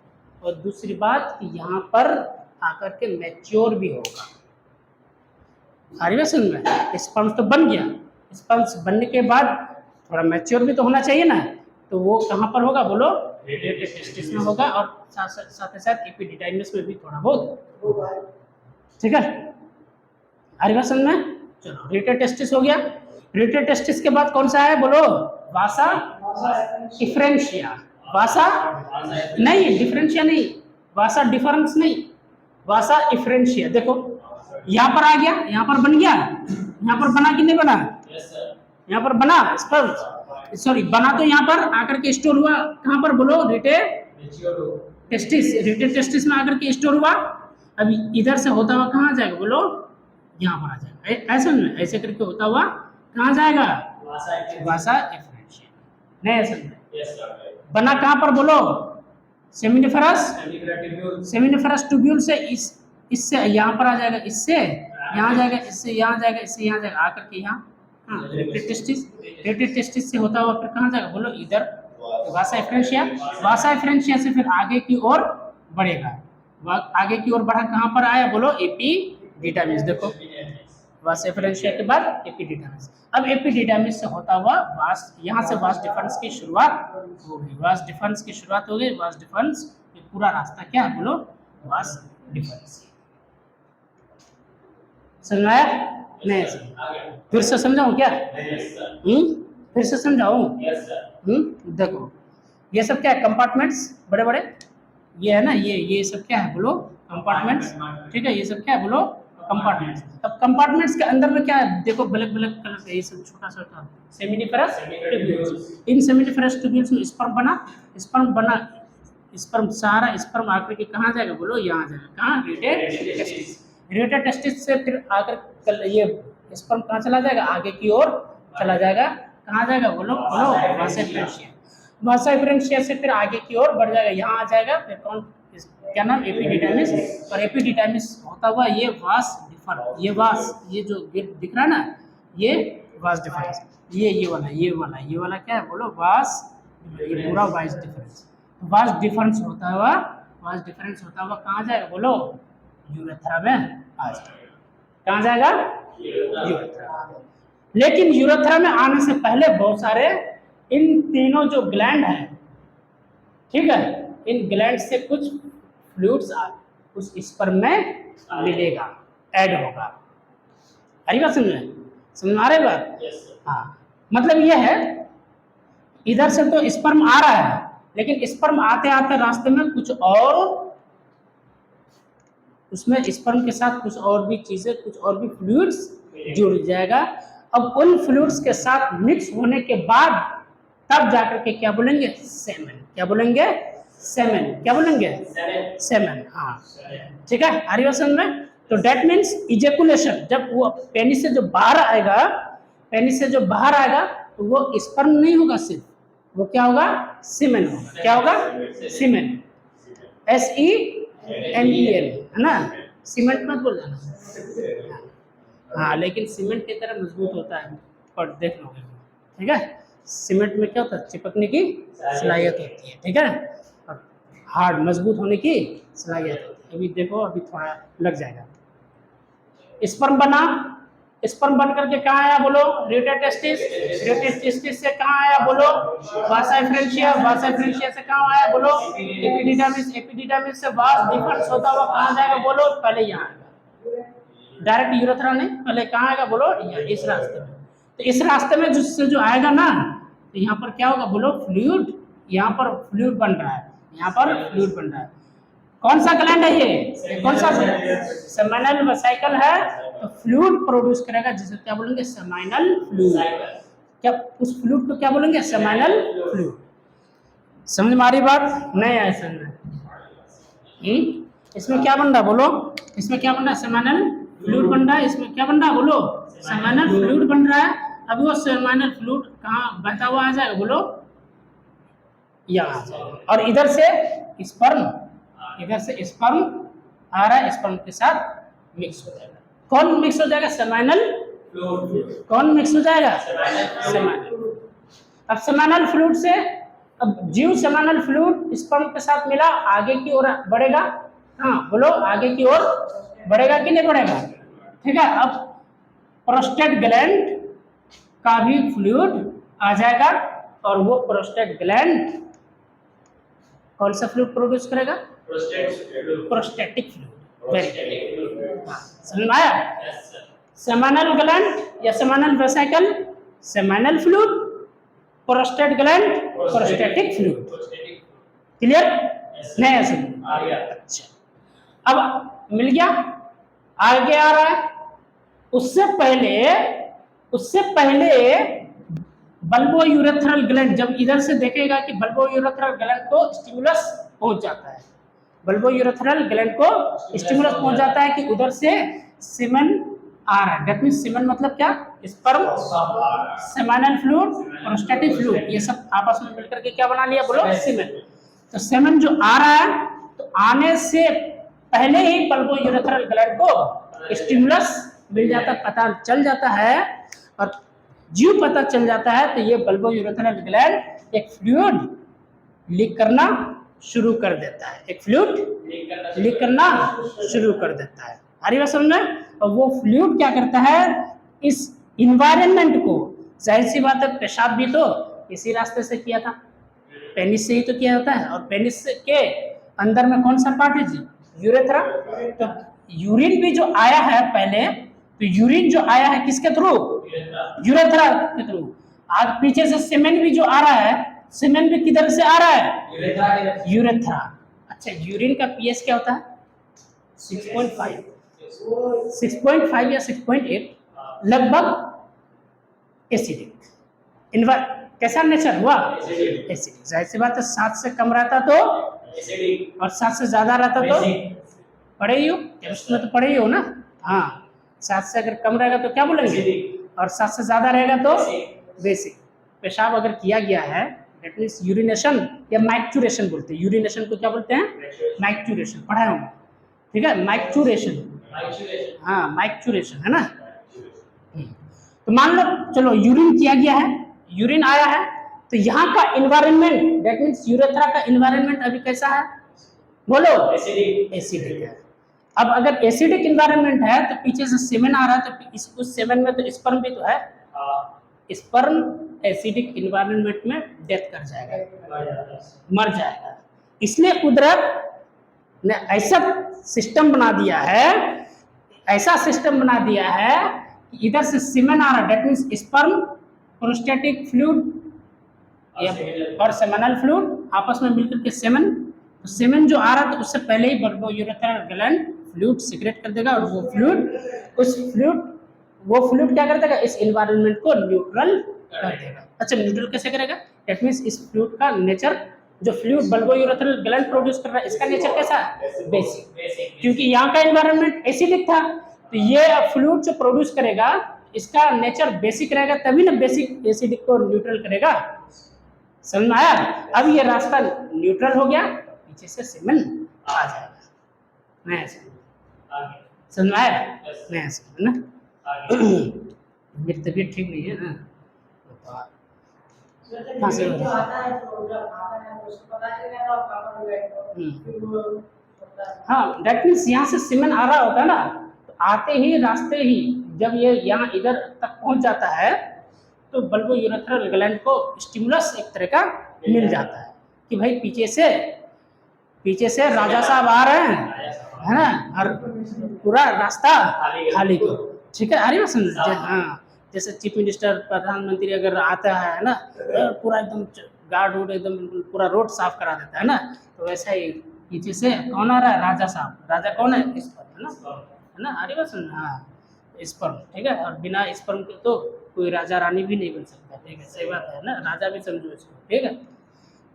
और दूसरी बात कि यहाँ पर आकर के मैच्योर भी होगा। समझ में? स्पर्म्स तो बन गया, स्पर्म्स बनने के बाद थोड़ा मैच्योर भी तो होना चाहिए ना, तो वो कहाँ पर होगा बोलो? रिटेट टेस्टिस में होगा, और साथ ही साथ एपिडिडाइमिस में भी थोड़ा बहुत होगा। ठीक है, समझ में? चलो रिटेट टेस्टिस हो गया। रिटेट टेस्टिस के बाद कौन सा है बोलो? वासा इफ्रेंशिया। वासा नहीं, डिफरेंशिया नहीं, वासा डिफरेंस नहीं, वासा इफ्रेंशिया। देखो यहाँ पर आ गया, यहाँ पर बन गया, यहाँ पर बना कि नहीं बना? यहाँ पर बना स्पर्म, सॉरी बना तो यहाँ पर आकर के स्टोर हुआ। कहाँ पर बोलो? रिटेट टेस्टिस। रिटेट टेस्टिस में आकर के स्टोर हुआ। अभी इधर से होता हुआ कहाँ जाएगा बोलो? यहाँ पर आ जाएगा। ऐसा नहीं, ऐसे करके होता हुआ कहाँ जाएगा? वासा इफ्रेंशिया। नहीं ऐसा नहीं, बना कहाँ पर बोलो? सेमिनिफेरस ट्यूब्यूल से इससे यहाँ पर आ जाएगा, इससे यहाँ जाएगा, इससे यहाँ जाएगा, इससे यहाँ जाएगा, आकर के यहाँ रिटेट टेस्टिस। रिटेट टेस्टिस से होता हुआ फिर कहाँ जाएगा बोलो? इधर वासा इफ्रेंशिया। वासा इफ्रेंशिया से फिर आगे की ओर बढ़ेगा। आगे की ओर बढ़ा, कहाँ पर आया बोलो? एपिडिडाइमिस। देखो वास एफरेंशिया के बाद एपिडिडामिस। अब एपिडिडामिस से होता हुआ वास, यहाँ से वास डिफरेंस की शुरुआत हो गई, वास डिफरेंस की शुरुआत हो गई, वास डिफरेंस ये पूरा रास्ता क्या है बोलो, वास डिफरेंस। समझ आया? नहीं समझ, फिर से समझाऊं क्या? फिर से समझाऊं? देखो ये सब क्या है, कंपार्टमेंट्स बड़े बड़े, ये है ना, ये सब क्या है बोलो, कंपार्टमेंट्स। ठीक है, ये सब क्या है बोलो, कंपार्टमेंट्स। अब कंपार्टमेंट्स के अंदर में क्या है, देखो ब्लैक ब्लैक कलर का ये सब छोटा छोटा सेमिनिफरस ट्यूब्यूल्स। इन सेमिनिफरस ट्यूब्यूल्स में स्पर्म बना, स्पर्म सारा स्पर्म आकर के कहाँ जाएगा बोलो, यहाँ जाएगा, कहाँ, रिटेड टेस्टिस। रिटेड टेस्टिस से फिर आकर ये स्पर्म कहाँ चला जाएगा, आगे की ओर चला जाएगा, कहाँ जाएगा बोलो बोलो, वासा एफरेंशिया। वासा एफरेंशिया से फिर आगे की ओर बढ़ जाएगा, यहाँ आ जाएगा, फिर कौन, क्या नाम, एपिडिडामिस। और एपिडिडामिस होता हुआ ये वास डिफर, ये वास, ये जो दिख रहा है ना, ये वास डिफरेंस, ये वाला क्या है बोलो, वास, ये पूरा वास डिफरेंस। वास डिफरेंस होता हुआ कहाँ जाएगा बोलो, यूरेथ्रा में आ जाएगा, कहाँ जाएगा, यूरेथ्रा। लेकिन यूरेथ्रा में आने से पहले बहुत सारे इन तीनों जो ग्लैंड है, ठीक है, इन ग्लैंड से कुछ फ्लूइड्स उस स्पर्म में मिलेगा, ऐड होगा। अरे बात समझ आ रही बात? हाँ, मतलब ये है इधर से तो स्पर्म आ रहा है, लेकिन स्पर्म आते आते रास्ते में कुछ और, उसमें स्पर्म के साथ कुछ और भी चीजें, कुछ और भी फ्लूइड्स जुड़ जाएगा। अब उन फ्लूइड्स के साथ मिक्स होने के बाद तब जाकर के क्या बोलेंगे, सेमेन। क्या बोलेंगे, सेमेन। क्या बोलेंगे, सेमेन। हाँ ठीक है, आ रही बात समझ में? तो डेट मीन्स इजेकुलेशन, जब वो पेनिस से जो बाहर आएगा, तो वो स्पर्म नहीं होगा सिर्फ, वो क्या होगा, सीमेन होगा। क्या होगा, सीमेन, SEMEN, है ना, सीमेंट मत बोल जाना। हाँ, लेकिन सीमेंट की तरह मजबूत होता है, और देख लोगे, ठीक है। सीमेंट में क्या होता है, चिपकने की सलाहियत होती है, ठीक है, और हार्ड, मजबूत होने की सलाहियत होती है। अभी देखो, अभी थोड़ा लग जाएगा। स्पर्म बन करके कहाँ आया बोलो, रिटेड टेस्टिस। रिटेड टेस्टिस से कहाँ आया बोलो, वासा एफरेंशिया। वासा एफरेंशिया से कहाँ आया बोलो, एपिडिडामिस। एपिडिडामिस से वास डिफरेंस होता हुआ कहाँ जाएगा बोलो, पहले यहाँ आएगा, डायरेक्ट यूरेथ्रा नहीं, पहले कहाँ आएगा बोलो, यहाँ, इस रास्ते में। तो इस रास्ते में जिससे जो आएगा ना, तो यहाँ पर क्या होगा बोलो, फ्लूइड, यहाँ पर फ्लूइड बन रहा है, यहाँ पर फ्लूइड बन रहा है। कौन सा ग्लैंड है ये, कौन सा, सेमिनल वेसिकल है, तो फ्लूइड प्रोड्यूस करेगा, जिसे क्या बोलेंगे, सेमिनल फ्लूइड। क्या, उस फ्लूइड को क्या बोलेंगे, सेमिनल फ्लूइड। समझ में आ रही बात? नहीं आया समझ में? इसमें क्या बन रहा बोलो, इसमें क्या बन रहा है, सेमिनल फ्लूइड बन रहा है। इसमें क्या बन रहा है बोलो, सेमिनल फ्लूइड बन रहा है। अभी वो सेमिनल फ्लूइड कहाँ बहता हुआ आ जाएगा बोलो, यहाँ आ जाएगा, और इधर से स्पर्म आ रहा है, स्पर्म के साथ मिक्स हो जाएगा। कौन मिक्स हो जाएगा, सेमिनल फ्लूइड। कौन मिक्स हो जाएगा, सेमिनल। अब सेमिनल फ्लूइड से, अब जीव सेमिनल फ्लूइड स्पर्म के साथ मिला, आगे की ओर बढ़ेगा। हाँ बोलो, आगे की ओर बढ़ेगा कि नहीं बढ़ेगा, ठीक है। अब प्रोस्टेट ग्लैंड का भी फ्लूइड आ जाएगा, और वो प्रोस्टेट ग्लैंड कौन सा फ्लूइड प्रोड्यूस करेगा, प्रोस्टेटिक फ्लूइड। समझ में आया? सेमिनल ग्लैंड या seminal vesicle, seminal fluid, prostate gland, prostatic fluid. Clear? नहीं ऐसे? अच्छा, अब मिल गया, आगे आ रहा है। उससे पहले बल्बो यूरेथ्रल ग्लैंड, जब इधर से देखेगा कि बल्बो यूरेथ्रल ग्लैंड को स्टिमुलस पहुंच जाता है, बल्बो यूरेथ्रल ग्लैंड को स्टिमुलस पहुंच जाता है कि उधर से सीमेन आ रहा है। दैट मींस सीमेन मतलब क्या, sperm, seminal fluid, prostatic fluid, ये सब आपस में मिलकर के क्या बना लिया बोलो, सीमेन। तो सीमेन जो आ रहा है, तो आने से पहले ही बल्बो यूरेथ्रल ग्लैंड को स्टिमुलस मिल जाता, पता चल जाता है, और जीव पता चल जाता है, तो ये बल्बो यूरेथ्रल ग्लैंड एक फ्लूइड लीक करना शुरू कर देता है, एक फ्लूइड लीक करना शुरू कर देता है। आ रही बात समझ में? और वो फ्लूइड क्या करता है, इस इन्वायरमेंट को, जाहिर सी बात है पेशाब भी तो इसी रास्ते से किया था, पेनिस से ही तो किया जाता है, और पेनिस के अंदर में कौन सा पार्ट है जी, यूरेथ्रा। तो यूरिन भी जो आया है पहले, तो यूरिन जो आया है किसके थ्रू, यूरेथ्रा के थ्रू। आज पीछे से सीमेंट भी जो आ रहा है, सीमेंट भी किधर से आ रहा है, यूरेथ्रा। अच्छा, यूरिन का पीएच क्या होता है, 6.5, 6.5 या 6.8, लगभग एसिडिक। कैसा नेचर हुआ, एसिडिक। जाहिर सी बात है 7 से कम रहता तो एसिडिक, और 7 से ज्यादा रहता तो पढ़े ही हो, केमिस्ट्री में तो पढ़े ही हो ना। हाँ, 7 से अगर कम रहेगा तो क्या बोलेंगे, और 7 से ज्यादा रहेगा तो बेसिक। पेशाब अगर किया गया है, दैट मीन्स यूरिनेशन या मैक्चुरेशन बोलते हैं। यूरिनेशन को क्या बोलते हैं, मैक्चुरेशन, पढ़ा हूँ, ठीक है, मैक्चुरेशन, हाँ मैक्चुरेशन है ना। तो मान लो चलो यूरिन किया गया है, यूरिन आया है, तो यहाँ का इन्वायरमेंट, दैट मीन्स यूरेथ्रा का इन्वायरमेंट अभी कैसा है, बोलो, एसिडिक है। अब अगर एसिडिक इन्वायरमेंट है तो पीछे से सीमेन आ रहा है, तो उस सीमेन में तो स्पर्म भी तो है, स्पर्म एसिडिक इन्वायरमेंट में डेथ कर जाएगा, मर जाएगा। इसलिए कुदरत ने ऐसा सिस्टम बना दिया है, ऐसा सिस्टम बना दिया है कि इधर से सीमेन आ रहा, that means sperm, prostatic fluid और सेमिनल फ्लूइड आपस में मिलकर के सेमेन, तो सेमेन जो आ रहा था उससे पहले ही bulbourethral gland fluid secrete कर देगा, और वो फ्लूइड क्या कर देगा, इस इन्वायरमेंट को न्यूट्रल कर देगा। अच्छा, न्यूट्रल कैसे करेगा, दैट मीन्स इस फ्लूइड का नेचर, जो fluid bulbo urethral gland produce कर रहा है, इसका नेचर कैसा है, बेसिक। क्योंकि यहाँ का इन्वायरमेंट एसिडिक था, तो ये फ्लूइड जो प्रोड्यूस करेगा इसका नेचर बेसिक रहेगा, तभी ना बेसिक एसिडिक को न्यूट्रल करेगा। समझ में आया? अब ये रास्ता न्यूट्रल हो गया, पीछे से सीमेन आ जाएगा। नहीं समझ में आया? नहीं समझ ना। मेरी तबीयत ठीक नहीं है ना, हाँ से हाँ, दैट मीन्स यहाँ से सीमेन आ रहा होता है ना, तो आते ही रास्ते ही जब ये यहाँ इधर तक पहुँच जाता है, तो बल्बो यूरेथ्रल ग्लैंड को स्टिमुलस एक तरह का मिल जाता है कि भाई पीछे से राजा साहब आ रहे हैं, है ना, और पूरा रास्ता खाली करो, ठीक है। अरे समझ, हाँ, जैसे चीफ मिनिस्टर, प्रधानमंत्री अगर आता है ना, पूरा एकदम गार्ड वोड एकदम पूरा रोड साफ करा देता है ना, तो वैसा ही पीछे से कौन आ रहा है, राजा साहब। राजा कौन है, स्पर्म, है ना। अरे बस, हाँ स्पर्म, ठीक है। और बिना स्पर्म के तो कोई राजा रानी भी नहीं बन सकता, ठीक है, सही बात है ना, राजा भी समझो इसको, ठीक है।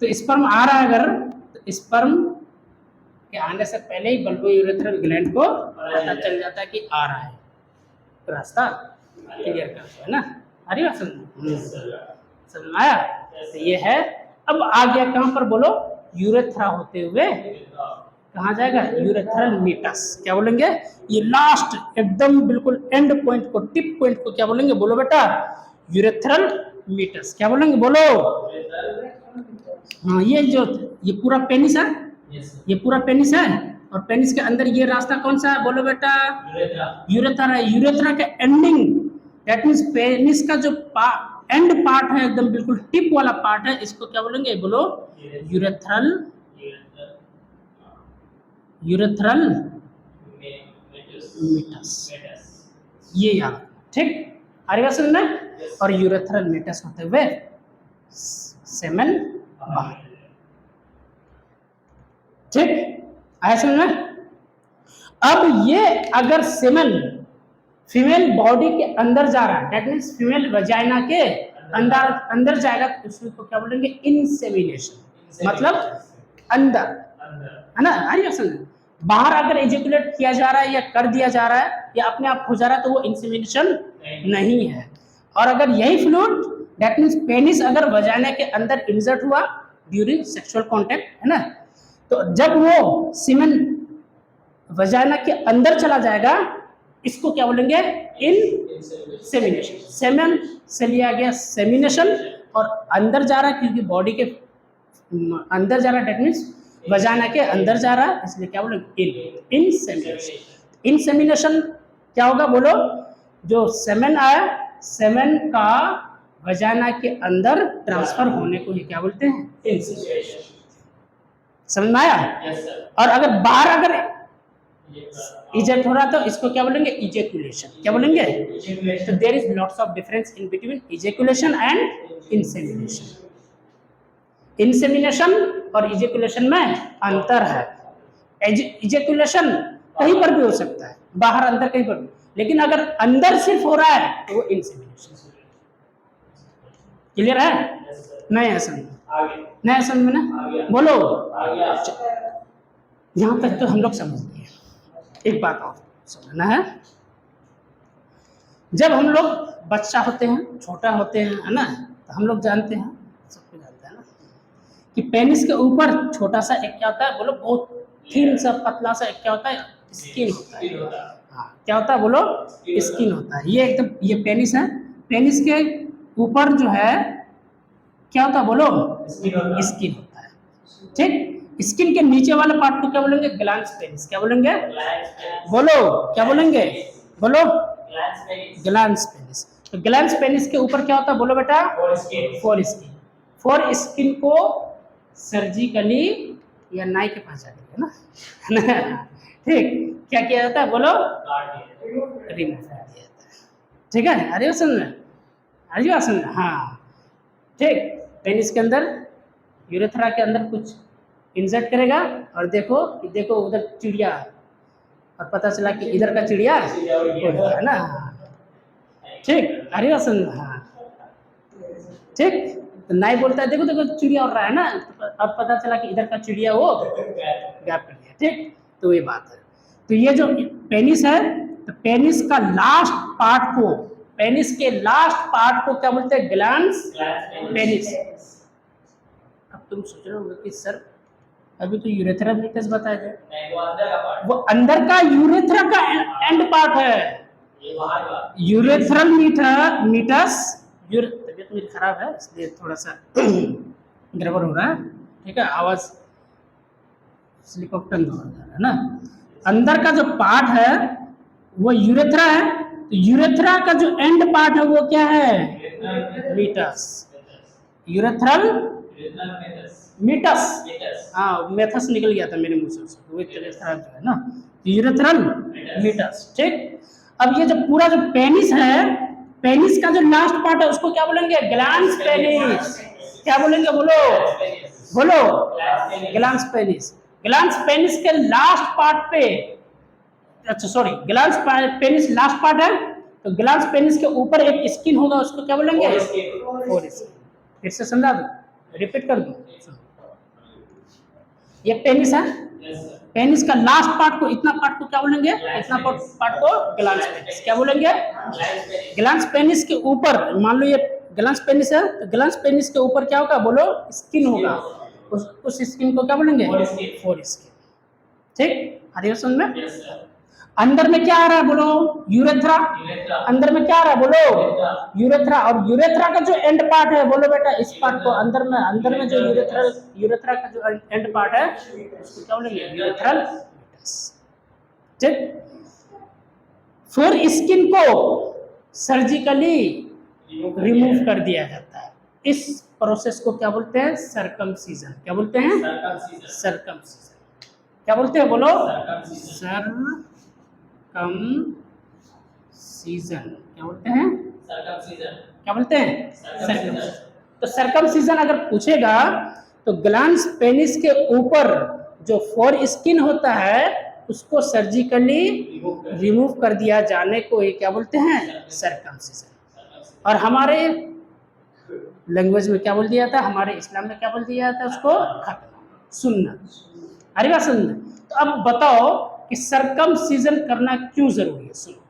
तो स्पर्म आ रहा है अगर, तो स्पर्म के आने से पहले ही बल्बो यूरेथ्रल ग्लैंड को पता चल जाता है कि आ रहा है, तो रास्ता क्लियर करते है ना। अरे बात समझ में आया? तो ये है। अब आ गया कहाँ पर, बोलो, यूरेथ्रा होते हुए कहाँ जाएगा, यूरेथ्रल मीटस। क्या बोलेंगे, ये लास्ट एकदम बिल्कुल एंड पॉइंट को, टिप पॉइंट को क्या बोलेंगे, बोलो बेटा, यूरेथ्रल मीटस। क्या बोलेंगे, बोलो, हाँ, ये पूरा पेनिस है, ये पूरा पेनिस है, और पेनिस के अंदर ये रास्ता कौन सा है, बोलो बेटा, यूरेथ्रा है। यूरेथ्रा का एंडिंग, दैट मीन्स पेनिस का जो एंड पार्ट है, एकदम बिल्कुल टिप वाला पार्ट है, इसको क्या बोलेंगे, बोलो, यूरेथ्रल मीटस। ये याद, ठीक, आएगा समझ में। और यूरेथ्रल मीटस होते हुए सेमेन बाहर, ठीक, आया समझ में। अब ये अगर सेमेन फीमेल बॉडी के अंदर जा रहा है, दैट मीन्स फीमेल वजाइना के अंदर जाएगा, तो उसको क्या बोलेंगे, इंसेमिनेशन, मतलब अंदर, है ना। अरे समझ, बाहर अगर एजुकेट किया जा रहा है या कर दिया जा रहा है या अपने आप हो जा रहा है, तो वो इंसेमिनेशन नहीं है। और अगर यही फ्लूइड, दैट मीन्स पेनिस अगर वजाइना के अंदर इंसर्ट हुआ ड्यूरिंग सेक्सुअल कांटेक्ट, है ना, तो जब वो सीमेन वजाइना के अंदर चला जाएगा, इसको क्या बोलेंगे, इनसेमिनेशन। सेमेन से लिया गया सेमिनेशन, और अंदर जा रहा है क्योंकि बॉडी के अंदर जा रहा है, दैट मीन्स वजाइना के अंदर जा रहा है, इसलिए क्या बोलेंगे, इनसेमिनेशन। इंसेमिनेशन क्या होगा बोलो, जो सेमेन आया, सेमेन का वजाना के अंदर ट्रांसफर होने को ही क्या बोलते हैं, इंसेमिनेशन। समझ में आया? और अगर बाहर अगर इजेक्ट हो रहा तो इसको क्या बोलेंगे, इजेकुलेशन। क्या बोलेंगे? तो there is lots of difference in between ejaculation and insemination. Insemination और इजेकुलेशन में अंतर है। इजेकुलेशन कहीं पर भी हो सकता है, बाहर अंदर कहीं पर भी, लेकिन अगर अंदर सिर्फ हो रहा है तो वो इंसेमिनेशन। क्लियर है? नहीं है समझ, नहीं है समझ में ना? बोलो, यहां तक तो हम लोग समझ गए। एक बात और समझना है, जब हम लोग बच्चा होते हैं, छोटा होते हैं, है ना, तो हम लोग जानते हैं, सबको जानते हैं ना, कि पेनिस के ऊपर छोटा सा एक क्या होता है बोलो, बहुत थीन सा पतला सा एक क्या होता है, स्किन होता है। हाँ, क्या होता है बोलो, स्किन होता है। ये एकदम, ये पेनिस है, पेनिस के ऊपर जो है क्या होता है बोलो, स्किन होता है। ठीक, स्किन के नीचे वाले पार्ट को क्या बोलेंगे, ग्लैंड्स पेनिस। क्या बोलेंगे बोलो, क्या बोलेंगे बोलो, ग्लैंड्स पेनिस। तो ग्लैंड्स पेनिस के ऊपर क्या होता है बोलो बेटा, फोर स्किन। फोर स्किन को सर्जिकली या नाई के पास जाकर ना ठीक, क्या किया जाता है बोलो, रिमूव कर दिया जाता है। ठीक है, अरे सुन रहे, अरे बात सुन, हाँ ठीक। पेनिस के अंदर, यूरेथ्रा के अंदर कुछ इंसर्ट करेगा और देखो कि देखो उधर चिड़िया, और पता चला कि इधर का चिड़िया है ना, ठीक, अरे बात सुन, हाँ ठीक। तो नाई बोलता है देखो देखो चिड़िया उड़ रहा है ना, अब पता चला कि इधर का चिड़िया वो गैप कर दिया। ठीक, तो ये बात है। तो ये जो पेनिस है, तो पेनिस का लास्ट पार्ट को, पेनिस के लास्ट पार्ट को क्या बोलते हैं, ग्लैंड्स पेनिस। अब तुम सोच रहे हो कि सर अभी तो यूरेथ्रा मीटस बताया थे, वो अंदर का यूरेथ्रा का एंड पार्ट है, यूरेथ्रल मीटस। तबीयत मेरी खराब है इसलिए थोड़ा सा गड़बड़ हो रहा है, ठीक है, आवाज स्लिप ऑफ टंग हो रहा है ना। अंदर का जो पार्ट है वो यूरेथ्रा है, तो यूरेथ्रा का जो एंड पार्ट है वो क्या है, मीटस। यूरेथ्रल मीटस, हाँ मेथस निकल गया था मेरे मुंह से, वो तबीयत खराब जो है ना, यूरेथ्रल मीटस। ठीक, अब ये जो पूरा जो पेनिस है, पेनिस का जो लास्ट पार्ट है उसको क्या बोलेंगे, ग्लैंड्स पेनिस। क्या बोलेंगे बोलो बोलो, ग्लैंड्स पेनिस। ग्लैंड्स पेनिस के लास्ट पार्ट पे, अच्छा sorry, glands penis last part है, तो ग्लैंड्स पेनिस के ऊपर एक स्किन होगा, उसको क्या बोलेंगे, फोर स्किन। फिर से समझा दो, रिपीट कर दो। ये पेनिस है, पेनिस का लास्ट पार्ट को, इतना पार्ट को क्या बोलेंगे, इतना पार्ट को ग्लैंड्स पेनिस। क्या बोलेंगे, ग्लैंड्स पेनिस के ऊपर, मान लो ये ग्लैंड्स पेनिस है, तो ग्लैंड्स पेनिस के ऊपर क्या होगा बोलो, स्किन होगा, उस स्किन को क्या बोलेंगे, फोर स्किन। ठीक, हरियर समझ में? अंदर में क्या आ रहा है बोलो, यूरेथ्रा। अंदर में क्या आ रहा है बोलो, यूरेथ्रा। और यूरेथ्रा का जो एंड पार्ट है बोलो बेटा, इस पार्ट को अंदर में जो यूरेथ्रा का जो एंड पार्ट है उसको क्या बोलेंगे, यूरेथ्रल मीटस। ठीक, फोर स्किन को सर्जिकली रिमूव कर दिया जाता है। इस प्रोसेस को क्या बोलते हैं, सर्कमसीजन। क्या बोलते हैं, सर्कमसीजन। क्या बोलते हैं बोलो, सर्कमसीजन। क्या बोलते हैं, क्या बोलते हैं, सर्कमसीजन। तो सर्कमसीजन अगर पूछेगा तो ग्लैंड्स पेनिस के ऊपर जो फोर स्किन होता है उसको सर्जिकली रिमूव कर दिया जाने को ये क्या बोलते हैं, सर्कमसीजन। और हमारे लैंग्वेज में क्या बोल दिया जाता है, हमारे इस्लाम में क्या बोल दिया जाता है उसको, खतना, सुन्नत। अरे बात सुन, तो अब बताओ कि सर्कमसीजन करना क्यों जरूरी है। सुनो,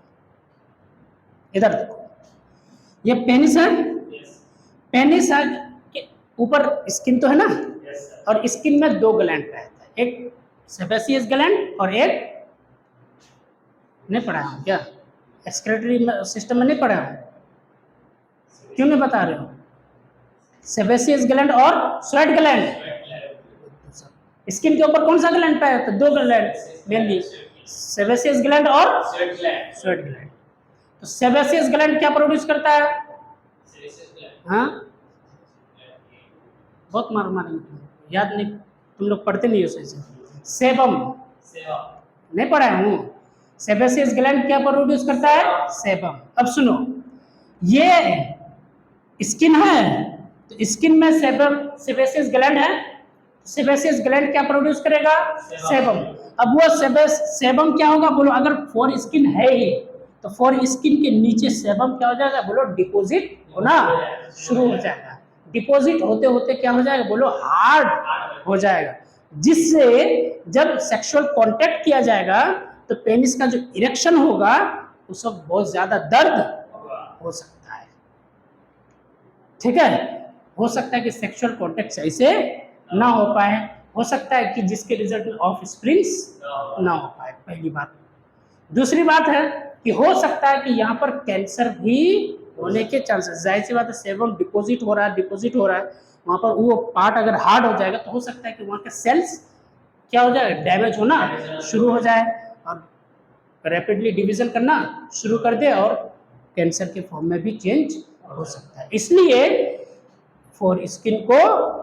इधर देखो, ये पेनिस है, पेनिस है के ऊपर स्किन तो है ना, और स्किन में दो ग्लैंड रहता है, एक सेबेसियस ग्लैंड और एक, नहीं पढ़ा हूँ क्या, एक्सक्रीटरी सिस्टम में नहीं पढ़ा हूँ, क्यों नहीं बता रहे हो, सेबेसियस ग्लैंड और स्वेट ग्लैंड। स्किन के ऊपर कौन सा ग्लैंड पाया जाता है, दो ग्लैंड मेनली, सेबेसियस ग्लैंड और स्वेट ग्लैंड। तो सेबेसियस ग्लैंड क्या प्रोड्यूस करता है? हाँ, बहुत मार मारेंगे, याद नहीं, तुम लोग पढ़ते नहीं हो सही से। सेबम नहीं पढ़ा हूँ। सेबेसियस ग्लैंड क्या प्रोड्यूस करता है? सेबम। अब सुनो, ये स्किन है, तो स्किन में सेबेसियस ग्लैंड है, सेबेसियस ग्लैंड क्या प्रोड्यूस करेगा? सेबम। अब वो सेबम क्या होगा बोलो? अगर फोर स्किन है ही, तो फोर स्किन के नीचे सेबम क्या हो जाएगा बोलो? डिपॉजिट होना शुरू हो जाएगा। डिपॉजिट होते होते क्या हो जाएगा बोलो? हार्ड हो जाएगा, जिससे जब सेक्सुअल कांटेक्ट किया जाएगा तो पेनिस का जो इरेक्शन होगा उस वक्त बहुत ज्यादा दर्द हो सकता है। ठीक है, हो सकता है कि सेक्सुअल कांटेक्ट सही से ना हो पाए, हो सकता है कि जिसके रिजल्ट में ऑफ स्प्रिंग्स ना हो पाए, पहली बात। दूसरी बात है कि हो सकता है कि यहाँ पर कैंसर भी होने के चांसेस, जाहिर सी बात है, सेबम डिपॉजिट हो रहा है, वहाँ पर वो पार्ट अगर हार्ड हो जाएगा तो हो सकता है कि वहाँ के सेल्स क्या हो जाए? डैमेज होना शुरू हो जाए और रैपिडली डिवीजन करना शुरू कर दे और कैंसर के फॉर्म में भी चेंज हो सकता है। इसलिए फोर स्किन को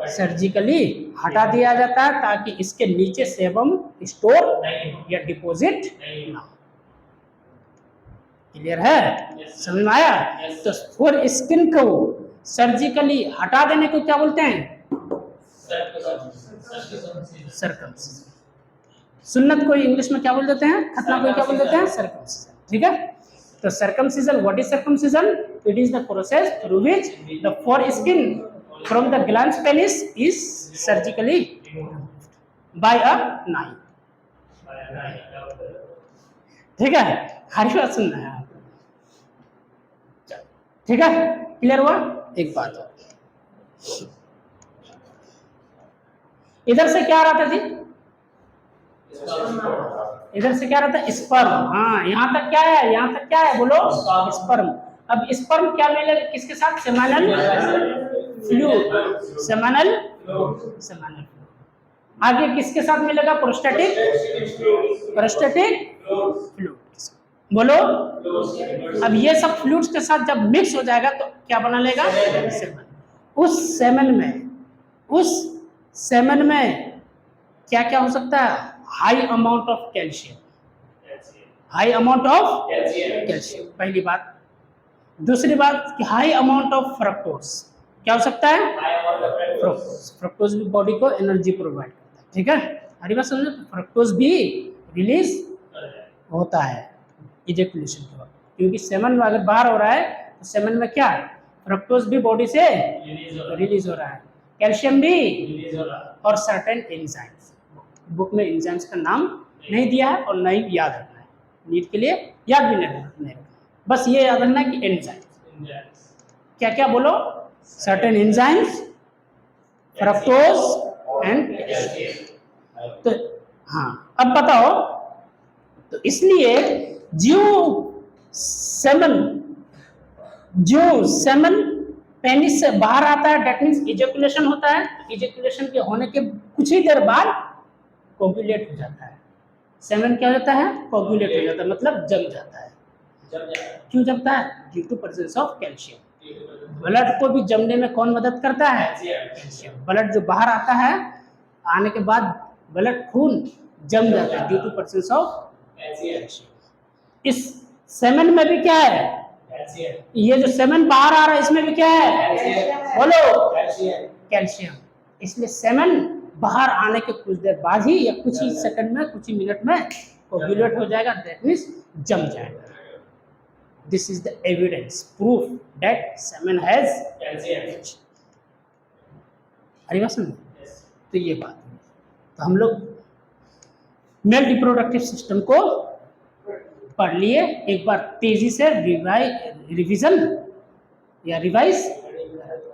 सर्जिकली हटा दिया जाता है ताकि इसके नीचे सेबम स्टोर या डिपॉजिट ना हो। क्लियर है? समझ में आया? तो फोर स्किन को सर्जिकली हटा देने को क्या बोलते हैं? सर्कमसिजन। सुन्नत को इंग्लिश में क्या बोल देते हैं? खतना को क्या बोल देते हैं? सर्कमसिजन। ठीक है, तो circumcision, what is circumcision? It is the process through which the foreskin from the gland penis is surgically by a knife. ठीक है, हरी बात सुनना है। ठीक है, क्लियर हुआ? एक बात और, इधर से क्या आ रहा था जी? इधर से क्या रहता है? स्पर्म। हाँ, यहाँ तक क्या है? यहाँ तक क्या है बोलो? स्पर्म। अब स्पर्म क्या मिलेगा किसके साथ? Seminal fluid. Seminal fluid. आगे किसके साथ मिलेगा? Prostatic fluid. बोलो, अब ये सब फ्लूइड्स के साथ जब मिक्स हो जाएगा तो क्या बना लेगा? सेमन। उस सेमन में क्या क्या हो सकता है? हाई अमाउंट ऑफ कैल्शियम, पहली बात। दूसरी बात कि हाई अमाउंट ऑफ फ्रक्टोज, क्या हो सकता है? फ्रक्टोज भी बॉडी को एनर्जी प्रोवाइड करता है। ठीक है, हरी बात समझो। फ्रक्टोज भी रिलीज होता है इजेकुलेशन के वक्त, क्योंकि सेमन में अगर बाहर हो रहा है तो सेमन में क्या है? फ्रक्टोज भी बॉडी से रिलीज हो रहा है, कैल्शियम भी रिलीज हो रहा है, और सर्टेन एंजाइम्स। बुक में एंजाइम्स का नाम नहीं दिया है और नहीं याद रखना है, नीट के लिए याद भी नहीं रखना, बस ये याद रखना है कि एंजाइम्स क्या क्या बोलो? Certain enzymes, fructose and calcium. तो हाँ, अब बताओ, तो इसलिए जो सेमन पेनिस से बाहर आता है, डेट मीन्स इजेकुलेशन होता है। इजेकुलेशन के होने के कुछ ही देर बाद कोगुलेट हो जाता है। सेमन क्या हो जाता है? कोगुलेट हो जाता है, मतलब जम जाता है। क्यों जमता है? Due to presence of calcium. Blood को भी जमने में कौन मदद करता है? कैल्शियम। ब्लड जो बाहर आता है, आने के बाद ब्लड खून जम जाता है due to presence of calcium. इस सेमन में भी क्या है? ये जो सेमन बाहर आ रहा है इसमें भी क्या है? बोलो, कैल्शियम। इसलिए सेमन बाहर आने के कुछ देर बाद ही या कुछ ही सेकंड में, कुछ ही मिनट में कोगुलेट हो जाएगा, दैट मींस जम जाएगा। This is the evidence, proof that semen has calcium. अरे बात सुन, तो ये बात है। तो हम लोग मेल रिप्रोडक्टिव सिस्टम को पढ़ लिए, एक बार तेजी से रिवीजन या रिवाइज।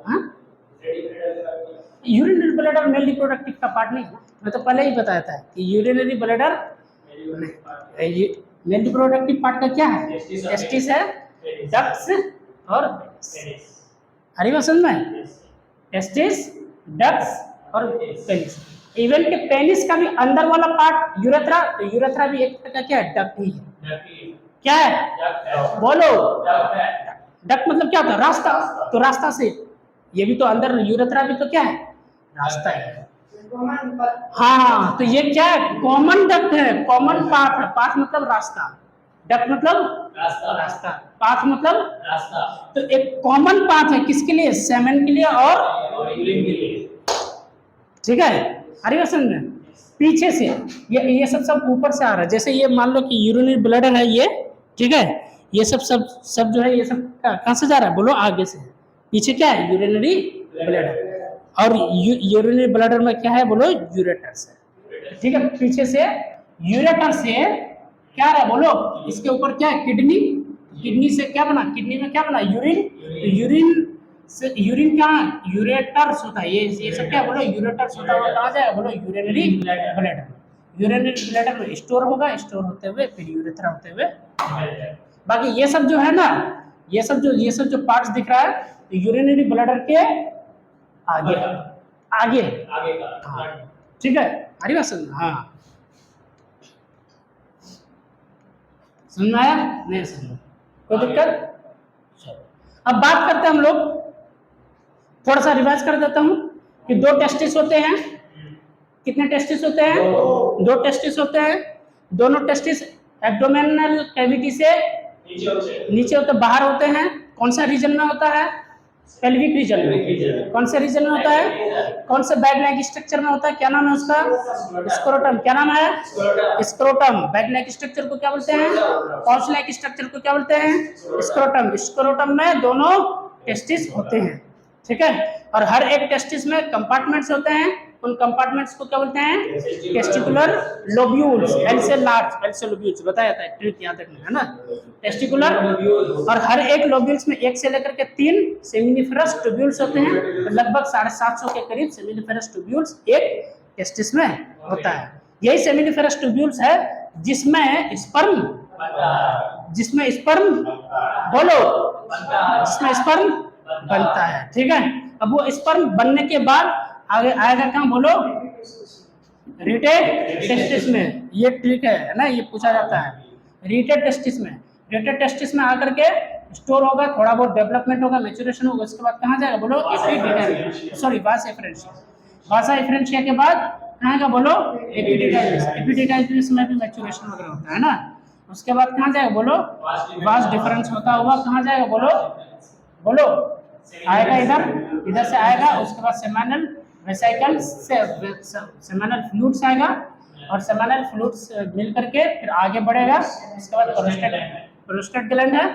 हाँ, यूरिनरी ब्लैडर मेल रिप्रोडक्टिव का पार्ट नहीं है, मैं तो पहले ही बताया था कि urinary bladder male reproductive part का क्या है? टेस्टिस है, डक्ट्स और पेनिस। हरी बात समझ में? टेस्टिस, डक्ट्स और पेनिस। इवन के पेनिस का भी अंदर वाला पार्ट यूरेथ्रा, तो यूरेथ्रा भी एक तरह का क्या है, डक्ट ही है। क्या है बोलो, डक्ट मतलब क्या होता है, रास्ता। तो रास्ता से ये भी तो अंदर, यूरेथ्रा भी तो क्या है, रास्ता है। हाँ, तो ये क्या है, कॉमन डक्ट है, कॉमन पाथ है। पाथ मतलब रास्ता, डक्ट मतलब रास्ता, पाथ मतलब रास्ता। तो एक कॉमन पाथ है किसके लिए, सेमेन के लिए और यूरिन के लिए। ठीक है, आ रही है समझ में। पीछे से ये सब ऊपर से आ रहा है। जैसे ये मान लो कि यूरिनरी ब्लडर है ये, ठीक है, ये सब जो है, ये सब कहाँ से जा रहा है बोलो, आगे से। पीछे क्या है, यूरिनरी ब्लडर, और यूरिनरी ब्लडर में क्या है बोलो, यूरेटर से। ठीक है, पीछे से यूरेटर से क्या रहा है बोलो, इसके ऊपर क्या है, किडनी। किडनी से क्या बना, किडनी में क्या बना, यूरिन। तो यूरिन से, यूरिन कहाँ, यूरेटर्स होता है, ये सब क्या बोलो, यूरेटर्स होता है, कहाँ जाएगा बोलो, यूरिनरी ब्लैडर। यूरिनरी ब्लैडर में स्टोर होगा, स्टोर होते हुए फिर यूरेथ्रा होते हुए। बाकी ये सब जो पार्ट्स दिख रहा है, यूरिनरी ब्लैडर के आगे, आगे आगे का, हाँ ठीक है, हरी बात समझ, हाँ समझ में आया, नहीं समझ कोई दिक्कत। अब बात करते हैं हम लोग, थोड़ा सा रिवाइज कर देता हूं कि दो टेस्टिस होते हैं। कितने टेस्टिस होते हैं, दो टेस्टिस होते हैं। दोनों टेस्टिस एब्डोमिनल कैविटी से नीचे होते, बाहर होते हैं। कौन सा रीजन में होता है, पेल्विक रीजन में। कौन से रीजन में होता है, कौन से बैग लाइक स्ट्रक्चर में होता है, क्या नाम है उसका, स्क्रोटम। क्या नाम है, स्क्रोटम। बैग लाइक स्ट्रक्चर को क्या बोलते हैं, पाउच लाइक स्ट्रक्चर को क्या बोलते हैं, स्क्रोटम। स्क्रोटम में दोनों टेस्टिस होते हैं, ठीक है। और हर एक टेस्टिस में कंपार्टमेंट्स होते हैं, उन कंपार्टमेंट्स को क्या बोलते हैं, टेस्टिकुलर लोब्यूल्स। एल से लार्ज, एल से लोब्यूल्स बताया था, ट्रिक याद रखना है ना, टेस्टिकुलर। और हर एक लोब्यूल्स में एक से लेकर के 3 सेमिनिफेरस ट्यूब्यूल्स होते हैं। तो लगभग 750 के करीब सेमिनिफेरस ट्यूब्यूल्स एक टेस्टिस में होता है। यही सेमिनिफेरस ट्यूब्यूल्स है जिसमें स्पर्म, जिसमें स्पर्म बोलो, जिसमें स्पर्म बनता है, ठीक है। अब वो स्पर्म बनने के बाद आगे आएगा कहाँ बोलो, रिटेड टेस्टिस में। ये ट्रिक है ना, ये पूछा जाता है रिटेड टेस्टिस में। रिटेड टेस्टिस में आकर के स्टोर होगा, थोड़ा बहुत डेवलपमेंट होगा, मैच्योरेशन होगा, उसके बाद कहाँ जाएगा बोलो, एपिडिडाइमिस, सॉरी वास एफरेंशिया। वासा एफरेंशिया के बाद कहाँ का बोलो, एपिडिडाइमिस। एपिडिडाइमिस में भी मैच्योरेशन वगैरह होता है ना। उसके बाद कहाँ जाएगा बोलो, वास डिफरेंस होता हुआ कहाँ जाएगा बोलो, बोलो आएगा इधर, इधर से आएगा। उसके बाद सेमानल वेसिकल से सेमानल फ्लूइड्स आएगा, और सेमानल फ्लूइड्स मिल करके फिर आगे बढ़ेगा। उसके बाद प्रोस्टेट, प्रोस्टेट ग्लैंड है,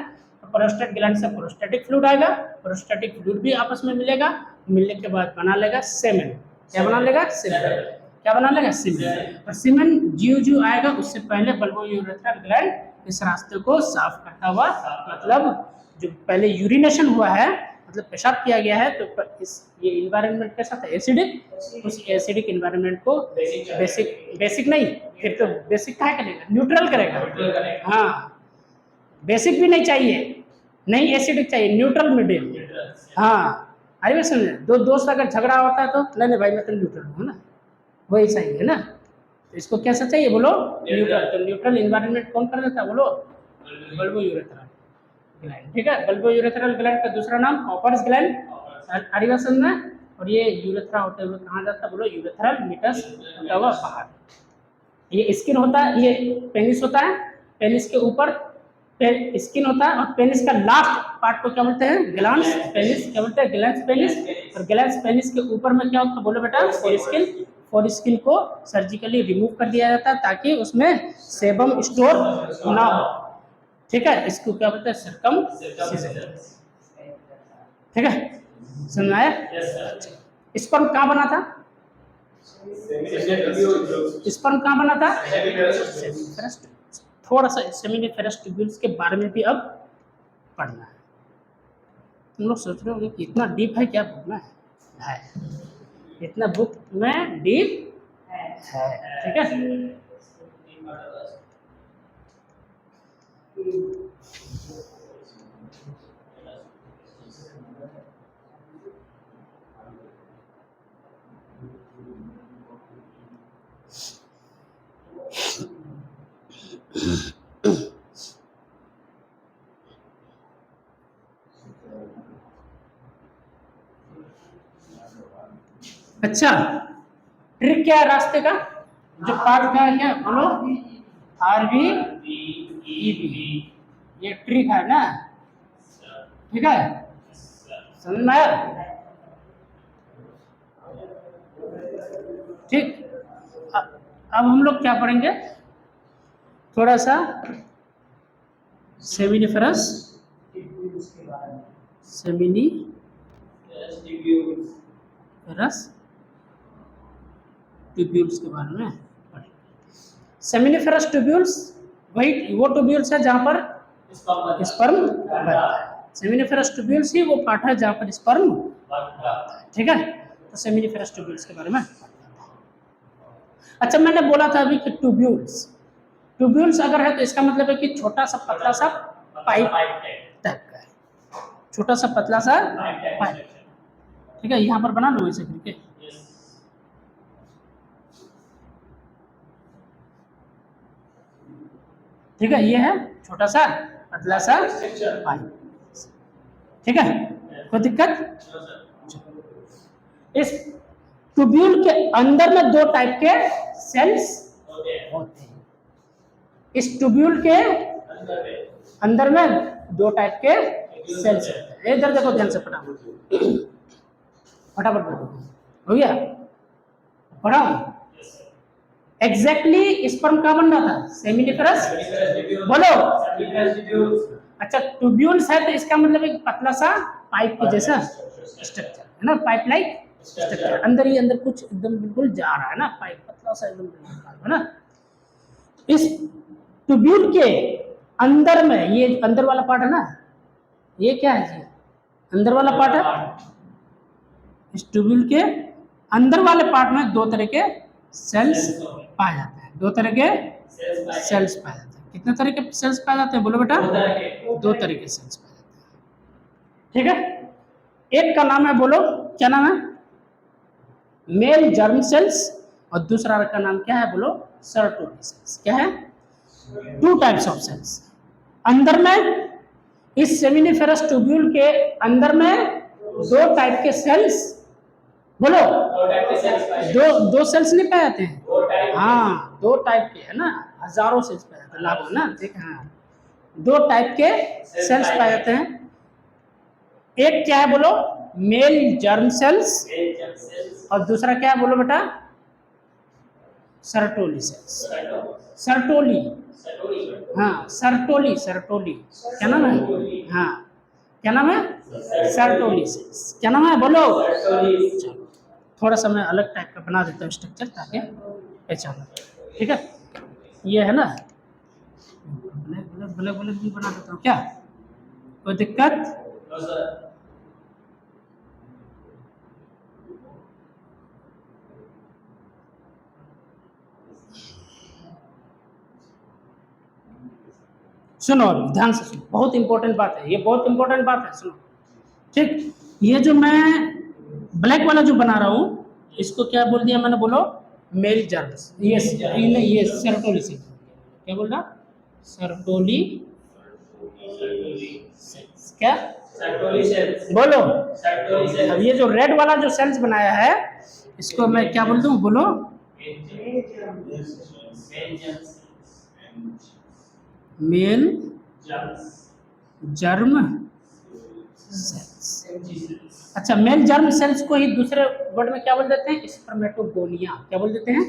तो प्रोस्टेट ग्लैंड से प्रोस्टेटिक फ्लूइड आएगा। प्रोस्टेटिक फ्लूइड भी आपस में मिलेगा, मिलने के बाद बना लेगा सेमेन। क्या बना लेगा, सेमेन। क्या बना लेगा, सीमेन। और सीमेन जीव जीव आएगा, उससे पहले बल्बोयूरेथ्रल ग्लैंड इस रास्ते को साफ करता हुआ, मतलब जो पहले यूरिनेशन हुआ है, मतलब पेशाब किया गया है, तो इस ये इन्वायरमेंट कैसा था, एसिडिक। उस एसिडिक इन्वायरमेंट को बेसिक, बेसिक नहीं, फिर तो बेसिक क्या करेगा, न्यूट्रल करेगा। हाँ, बेसिक भी नहीं चाहिए, नहीं एसिडिक चाहिए, न्यूट्रल मीडियम। हाँ, अरे मैं समझे, दो दोस्त अगर झगड़ा होता है तो नहीं नहीं भाई मैं तो न्यूट्रल हूँ ना, वही चाहिए ना। तो इसको कैसा चाहिए बोलो, न्यूट्रल। तो न्यूट्रल इन्वायरमेंट कौन कर देता है बोलो, बल्बोयूरेथ्रल ग्लैंड, ठीक है। बल्बोयूरेथ्रल ग्लैंड का दूसरा नाम कॉपर्स ग्लैंड, आरिवासन में। और ये यूरेथ्रा होते हुए कहाँ जाता है बोलो, यूरेथ्रल मीटस होता हुआ बाहर। ये स्किन होता है, ये पेनिस होता है, पेनिस के ऊपर स्किन होता है, और पेनिस का लास्ट पार्ट को क्या बोलते हैं, ग्लैंस पेनिस। क्या बोलते हैं, ग्लैंस पेनिस। और ग्लैंस पेनिस के ऊपर में क्या होता है बोलो बेटा, फोरस्किन। फोरस्किन को सर्जिकली रिमूव कर दिया जाता है ताकि उसमें सेबम स्टोर ना हो, ठीक है। इसको क्या बोलते हैं, सर्कमसिजन, ठीक है। समझ में आया। स्पर्म कहाँ बना था, स्पर्म कहाँ बना था, सेमिनिफेरस। थोड़ा सा सेमिनिफेरस ट्यूब्यूल्स के बारे में भी अब पढ़ना है। तुम लोग सोच रहे होंगे कि इतना डीप है क्या, बुक में है, इतना बुक में डीप है, ठीक है। अच्छा, ट्रिक क्या है रास्ते का, जो पार्ट का है क्या बोलो, RV EB, ये ट्रिक है ना, ठीक है, समझ में आया? ठीक, अब हम लोग क्या पढ़ेंगे, थोड़ा सा सेमिनिफरस ट्यूब्यूल्स के बारे में पढ़ेंगे। सेमिनिफरस ट्यूब्यूल्स वही वो ट्यूब्यूल्स है जहाँ पर स्पर्म बनता है। सेमिनिफरस ट्यूब्यूल्स ही वो पार्ट है जहाँ पर स्पर्म बनता है, ठीक है। तो सेमिनिफरस ट्यूब्यूल्स के बारे में। अच्छा, मैंने बोला था अभी कि ट्यूब्यूल्स अगर है तो इसका मतलब है कि छोटा सा पतला सा पाइप टाइप का है, छोटा सा पतला सा पाइप, ठीक है। यहाँ पर बना लो इसे करके, ठीक है। ये है छोटा सा पतला सा पाइप, ठीक है, कोई दिक्कत? इस ट्यूब्यूल के अंदर में दो टाइप के सेल्स होते हैं। इस ट्यूब्यूल के अंदर में दो टाइप के सेल्स होते हैं। इधर देखो ध्यान से, फटाफट हो गया, पढ़ाओ। एग्जैक्टली स्पर्म कहाँ बन रहा था, सेमिनिफरस, बोलो। अच्छा, ट्यूब्यूल्स है तो इसका मतलब एक पतला सा पाइप के जैसा स्ट्रक्चर है ना, पाइप लाइक स्ट्रक्चर, अंदर ही अंदर कुछ एकदम बिल्कुल जा रहा है ना, पाइप पतला सा एकदम है ना। इस ट्यूब्यूल के अंदर में, ये अंदर वाला पार्ट है ना, ये क्या है जी, अंदर वाला पार्ट है। इस ट्यूब्यूल के अंदर वाले पार्ट में दो तरह के सेल्स पाए जाते हैं, दो तरह के सेल्स पाए जाते हैं। कितने तरह के सेल्स पाए जाते हैं बोलो बेटा? दो तरह के सेल्स पाए जाते हैं, ठीक है। एक का नाम है, बोलो क्या नाम है, मेल जर्म सेल्स, और दूसरा का नाम क्या है बोलो, सर्टोली सेल्स। क्या है? Two types of cells. अंदर में इस सेमिनिफेरस ट्यूब्यूल के अंदर में दो टाइप के सेल्स, बोलो, दो सेल्स नहीं पाए जाते हैं, हाँ, दो टाइप के है ना, हजारों सेल्स पाए जाते हैं, लाखों ना, ठीक है, हाँ, दो टाइप के सेल्स पाए जाते हैं। एक क्या है बोलो, मेल जर्म सेल्स, और दूसरा क्या है बोलो बेटा, सर्टोली सेल्स। सर्टोली, हाँ, सर्टोली, क्या नाम है, हाँ, क्या नाम है, सर्टोली सेल्स, क्या नाम है बोलो। चलो, थोड़ा सा मैं अलग टाइप का बना देता हूँ स्ट्रक्चर ताकि पहचान, ठीक है। ये है ना, ब्लैक भी बना देता हूँ, क्या कोई दिक्कत? सुनो ध्यान से सुनो, बहुत इंपॉर्टेंट बात है ये, बहुत इंपॉर्टेंट बात है, सुनो, ठीक। ये जो मैं ब्लैक वाला जो बना रहा हूँ, इसको क्या बोल दिया मैंने बोलो, मेल जर्म्स। ये सर्टोली सेल्स, क्या बोल रहा, सर्टोली सेल्स, क्या सर्टोली सेल्स बोलो। अब ये जो रेड वाला जो सेल्स बनाया है, इसको मैं क्या बोल दूं बोलो, मेल जर्म सेल्स। अच्छा, मेल जर्म सेल्स को ही दूसरे वर्ड में क्या बोल देते हैं, स्पर्मेटोगोनिया। क्या बोल देते हैं?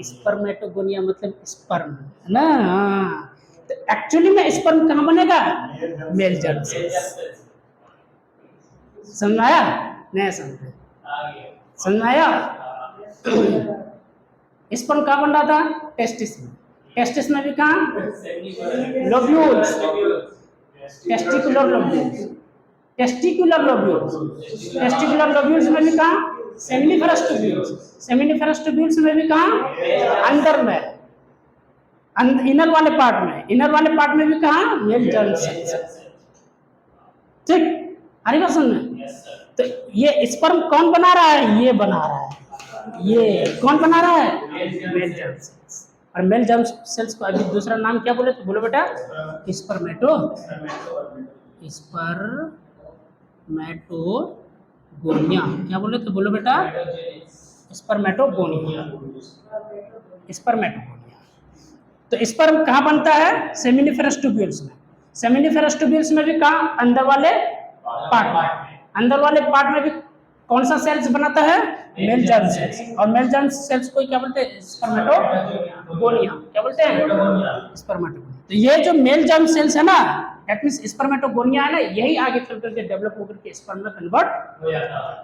स्पर्मेटोगोनिया मतलब स्पर्म, है ना, हाँ। तो एक्चुअली में स्पर्म कहाँ बनेगा, मेल जर्म सेल्स। समझ आया? नहीं समझे? समझ आया? स्पर्म कहाँ बन रहा था, टेस्टिस में। टेस्टिस में भी कहाँ, lobules, testicular lobules, testicular lobules में भी कहाँ, सेमिनिफेरस ट्यूब्यूल्स, सेमिनिफेरस ट्यूब्यूल्स में भी कहाँ, अंदर में, इनर वाले पार्ट में भी कहाँ, मेल जर्म सेल्स, ठीक। हरी बात समझ में? तो ये स्पर्म कौन बना रहा है, ये बना रहा है, ये कौन बना रहा है, मेल जर्म सेल्स। और मेल जर्म सेल्स को अभी दूसरा नाम क्या बोले, तो बोलो बेटा, स्पर्मेटोगोनिया। गोनिया, क्या बोले तो बोलो बेटा, स्पर्मेटोगोनिया, स्पर्मेटोगोनिया। तो स्पर्म कहाँ बनता है? सेमिनिफेरस ट्यूब्यूल्स में। सेमिनिफेरस ट्यूब्यूल्स में भी कहाँ? अंदर वाले पार्ट में। अंदर वाले पार्ट में भी कौन सा सेल्स बनाता है? Mail germ sales. और मेल जर्म सेल्स को क्या बोलते हैं? स्पर्मेटोगोनिया। क्या बोलते हैं? स्पर्मेटोगोनिया। तो ये जो मेल जर्म सेल्स है ना, दैट मींस स्पर्मेटोगोनिया है ना, यही आगे चल करके डेवलप होकर के स्पर्म में कन्वर्ट हो जाता है।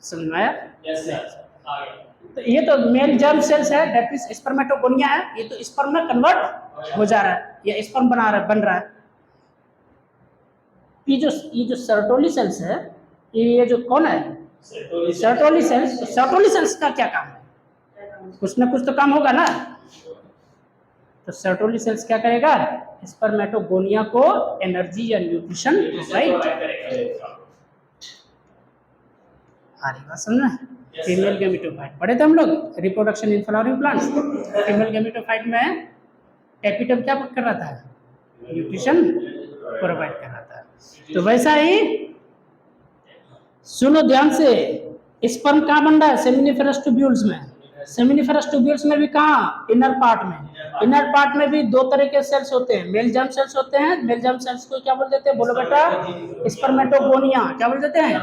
समझ में आया? तो ये तो मेल जर्म सेल्स है, दैट मींस स्पर्मेटोगोनिया है, ये तो स्पर्म में कन्वर्ट हो जा रहा है, ये स्पर्म बन रहा है। ये जो सर्टोली सेल्स है, ये जो कौन है? Sertoli cells. तो सर्टोली सेल्स का क्या काम है? कुछ ना कुछ तो काम होगा ना। तो सर्टोली सेल्स क्या करेगा? स्पर्मेटोगोनिया को एनर्जी या न्यूट्रिशन प्रोवाइड करेगा। आ रही बात समझ में? फीमेल गैमेटोफाइट पढ़े थे हम लोग, reproduction in flowering plants. Female gametophyte में एपिटम क्या कर रहा था? न्यूट्रिशन प्रोवाइड कर रहा था। तो वैसा ही सुनो ध्यान से, स्पर्म कहाँ बन रहा है? सेमिनिफेरस ट्यूब्यूल्स में। सेमिनिफेरस ट्यूब्यूल्स में भी कहाँ? इनर पार्ट में। इनर पार्ट में भी दो तरह के सेल्स होते हैं, मेल जर्म सेल्स होते हैं। मेल जर्म सेल्स को क्या बोल देते हैं? बोलो बेटा, स्पर्मेटोगोनिया। क्या बोल देते हैं?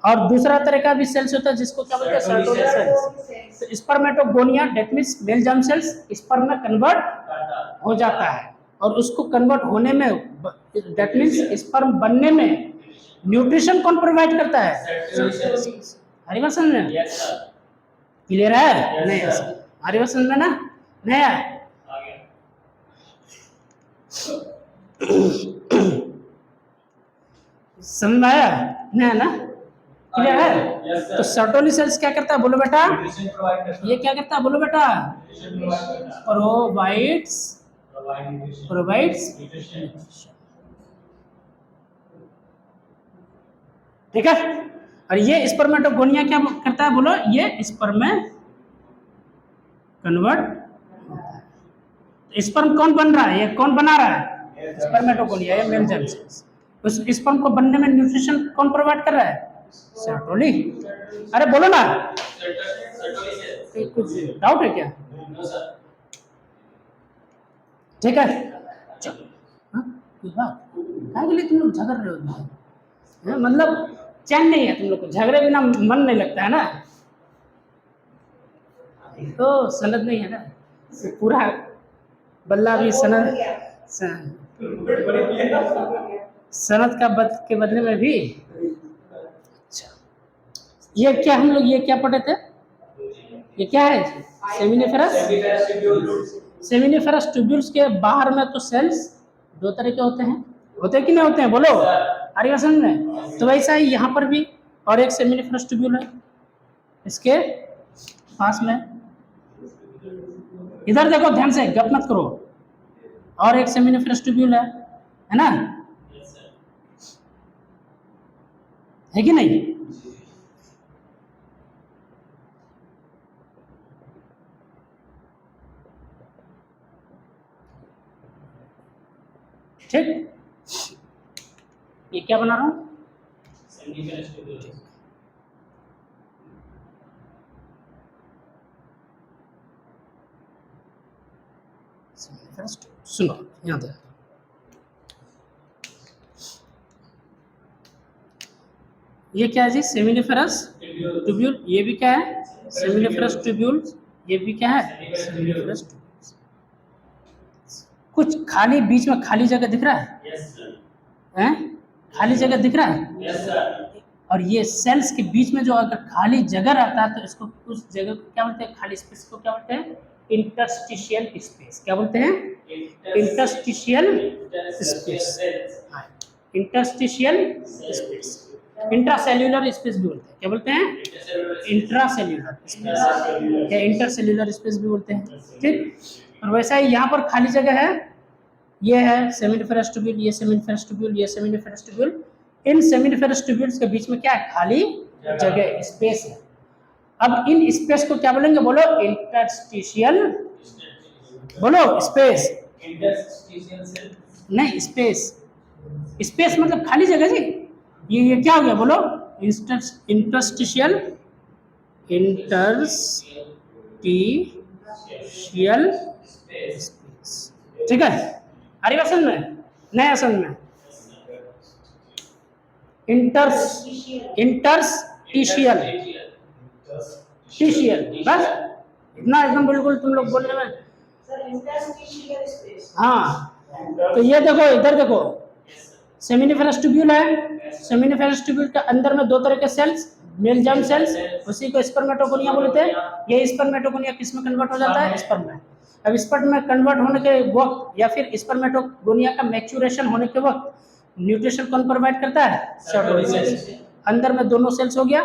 और दूसरा तरह का भी सेल्स होता है जिसको क्या बोलते हैं? Sertoli cells. तो spermatogonia that means male germ cells sperm में कन्वर्ट हो जाता है, और उसको कन्वर्ट होने में दैट मींस स्पर्म बनने में न्यूट्रिशन कौन प्रोवाइड करता है? हरी बात समझ में? क्लियर है? नहीं हरी बात समझ में ना? नहीं है? समझ में आया? नहीं है ना? क्लियर है? तो सर्टोली सेल्स क्या करता है? बोलो बेटा, ये क्या करता है? बोलो बेटा, प्रोवाइड्स। ठीक है। और ये स्पर्मेटोगोनिया क्या करता है? बोलो, ये स्पर्म में कन्वर्ट होता है। स्पर्म कौन बन रहा है? ये कौन बना रहा है? स्पर्मेटोगोनिया, ये मेल जर्म सेल्स। उस स्पर्म को बनने में न्यूट्रिशन कौन प्रोवाइड कर रहा है? सर्टोली। अरे बोलो ना, कुछ डाउट है क्या? ठीक है, क्या के लिए तुम लोग झगड़ रहे हो? मतलब चैन नहीं है तुम लोग को, झगड़े बिना मन नहीं लगता है ना। तो सनद नहीं है ना, पूरा बल्ला भी सनद का के बदले में भी। अच्छा, ये क्या हम लोग ये क्या पढ़े थे? ये क्या है? सेमिनिफेरस ट्यूब्यूल्स के बाहर में तो सेल्स दो तरह के होते हैं, होते कि नहीं होते हैं? बोलो, आ रही समझ में? तो वैसा ही यहाँ पर भी और एक सेमिनिफेरस ट्यूब्यूल है इसके पास में। इधर देखो ध्यान से, गप मत करो। और एक सेमिनिफेरस ट्यूब्यूल है ना? है कि नहीं? ठीक, ये क्या बना रहा हूं? सुनो यहाँ देखो, ये क्या है जी? Seminiferous tubule. ये भी क्या है? Seminiferous tubule. ये भी क्या है? Seminiferous tubule. कुछ खाली बीच में खाली जगह दिख रहा है? हैं? खाली जगह दिख रहा है? yes, और ये सेल्स के बीच में जो अगर खाली जगह रहता है तो इसको, उस जगह को क्या बोलते हैं? खाली स्पेस को क्या बोलते हैं? Interstitial space. क्या बोलते हैं? Interstitial space. Interstitial space, intracellular space भी बोलते हैं। क्या बोलते हैं? इंट्रासेल्यूलर स्पेस या इंटरसेल्यूलर स्पेस भी बोलते हैं। ठीक, और वैसा ही यहाँ पर खाली जगह है, ये है सेमिनिफेरस ट्यूब्यूल, ये सेमिनिफेरस ट्यूब्यूल, ये सेमिनिफेरस ट्यूब्यूल। इन सेमिनिफेरस ट्यूब्यूल्स के बीच में क्या है? खाली जगह, स्पेस है। अब इन स्पेस को क्या बोलेंगे? बोलो, इंटरस्टिशियल। बोलो, स्पेस नहीं, स्पेस। स्पेस मतलब खाली जगह जी। ये क्या हो गया बोलो, इंटरस्टिशियल इंटरस्टिशियल स्पेस। ठीक है, आ रही बात समझ में, नया समझ में, इंटरस्टिशियल टिशियल, बस इतना एकदम बिल्कुल तुम लोग बोलने में। हाँ, तो ये देखो, इधर देखो, सेमिनिफेरस ट्यूब्यूल है, सेमिनिफेरस ट्यूब्यूल के अंदर में दो तरह के सेल्स, मेल जर्म सेल्स, उसी को स्पर्मेटोगोनिया बोलते हैं। ये स्पर्मेटोगोनिया किस में कन्वर्ट हो जाता है, स्पर्म में। अब स्पर्म में कन्वर्ट होने के वक्त या फिर स्पर्मेटोगोनिया का मैच्योरेशन होने के वक्त न्यूट्रिशन कौन प्रोवाइड करता है, सर्टोरी सेल्स। अंदर में दोनों सेल्स हो गया,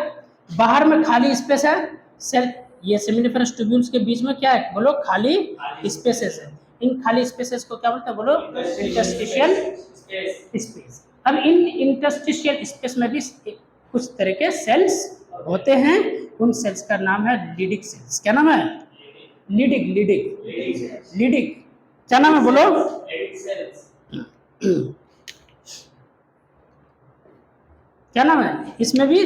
बाहर में खाली स्पेस है, सेल ये सेमिनिफेरस ट्यूब्यूल्स के बीच में क्या है बोलो, खाली स्पेसेस है। इन खाली स्पेसेस को क्या बोलते हैं बोलो, इंटरस्टिशियल स्पेस। अब इन इंटरस्टिशियल स्पेस में भी कुछ तरह के सेल्स होते हैं, उन सेल्स का नाम है लीडिक सेल्स। क्या नाम है, लीडिक, लीडिक क्या नाम है बोलो, क्या नाम है, इसमें भी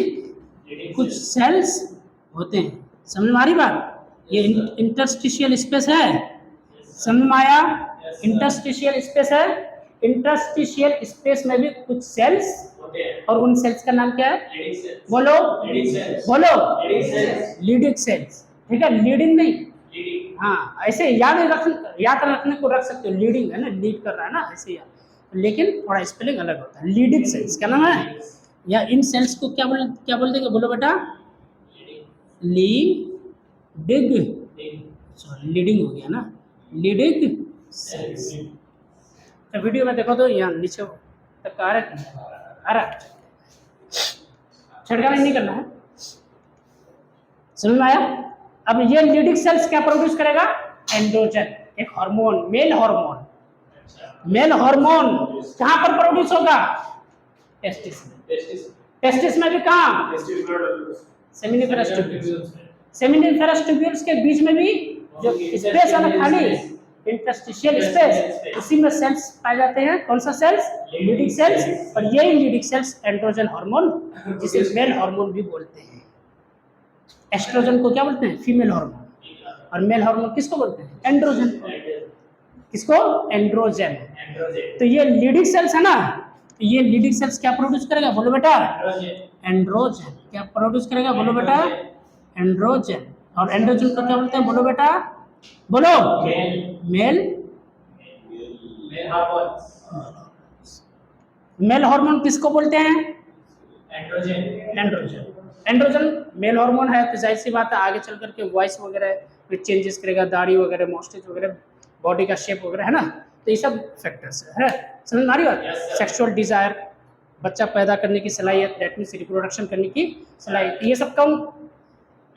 कुछ सेल्स होते हैं। समझ में आ रही बात, ये इंटरस्टिशियल स्पेस है, समझ में आया, इंटरस्टिशियल स्पेस है। इंटरस्टिशियल स्पेस में भी कुछ सेल्स, और उन सेल्स का नाम क्या है बोलो, बोलो, लीडिक सेल्स। ठीक है, लीडिंग नहीं, हाँ ऐसे याद रखने को रख सकते हो, लीडिंग है ना, लीड कर रहा है ना, ऐसे याद, लेकिन थोड़ा स्पेलिंग अलग होता है। लीडिक सेल्स क्या नाम है, या इन सेल्स को क्या बोल देंगे बोलो बेटा, लीडिग, सॉरी लीडिंग हो गया ना, लीडिग सेल्स। तो वीडियो में देखो तो यहाँ नीचे तक आ रहा है, छिड़काव नहीं करना है, समझ में आया। अब ये लीडिक सेल्स क्या प्रोड्यूस करेगा, एंड्रोजन, एक hormone, male hormone. Male hormone कहाँ पर प्रोड्यूस होगा, टेस्टिस में। टेस्टिस में भी कहाँ, सेमिनिफेरस ट्यूब्यूल्स। सेमिनिफेरस ट्यूब्यूल्स के बीच में भी जो स्पेस है ना खाली, इंटरस्टिशियल स्पेस, उसी में सेल्स पाए जाते हैं। कौन सा सेल्स, लीडिक सेल्स। और यही लीडिक सेल्स एंड्रोजन हार्मोन, जिसे मेल हार्मोन भी बोलते हैं। एस्ट्रोजन को क्या बोलते हैं, फीमेल हार्मोन, और मेल हार्मोन किसको बोलते हैं, एंड्रोजन को। किसको, एंड्रोजन। तो ये लीडिक सेल्स है ना, तो ये लीडिक सेल्स क्या प्रोड्यूस करेगा बोलो बेटा, एंड्रोजन। क्या प्रोड्यूस करेगा बोलो बेटा, एंड्रोजन। और एंड्रोजन को क्या बोलते हैं बोलो बेटा, बोलो, मेल मेल हार्मोन किसको बोलते हैं, एंड्रोजन। एंड्रोजन मेल हार्मोन है, तो जाहिर सी बात है आगे चल करके वॉइस वगैरह में चेंजेस करेगा, दाढ़ी वगैरह, मॉस्टेज वगैरह, बॉडी का शेप वगैरह, है ना। तो ये सब फैक्टर्स है, समझ में आ रही बात। सेक्सुअल डिजायर, बच्चा पैदा करने की सलाहियत, दैट मींस रिप्रोडक्शन करने की सलाहियत, ये सब कौन,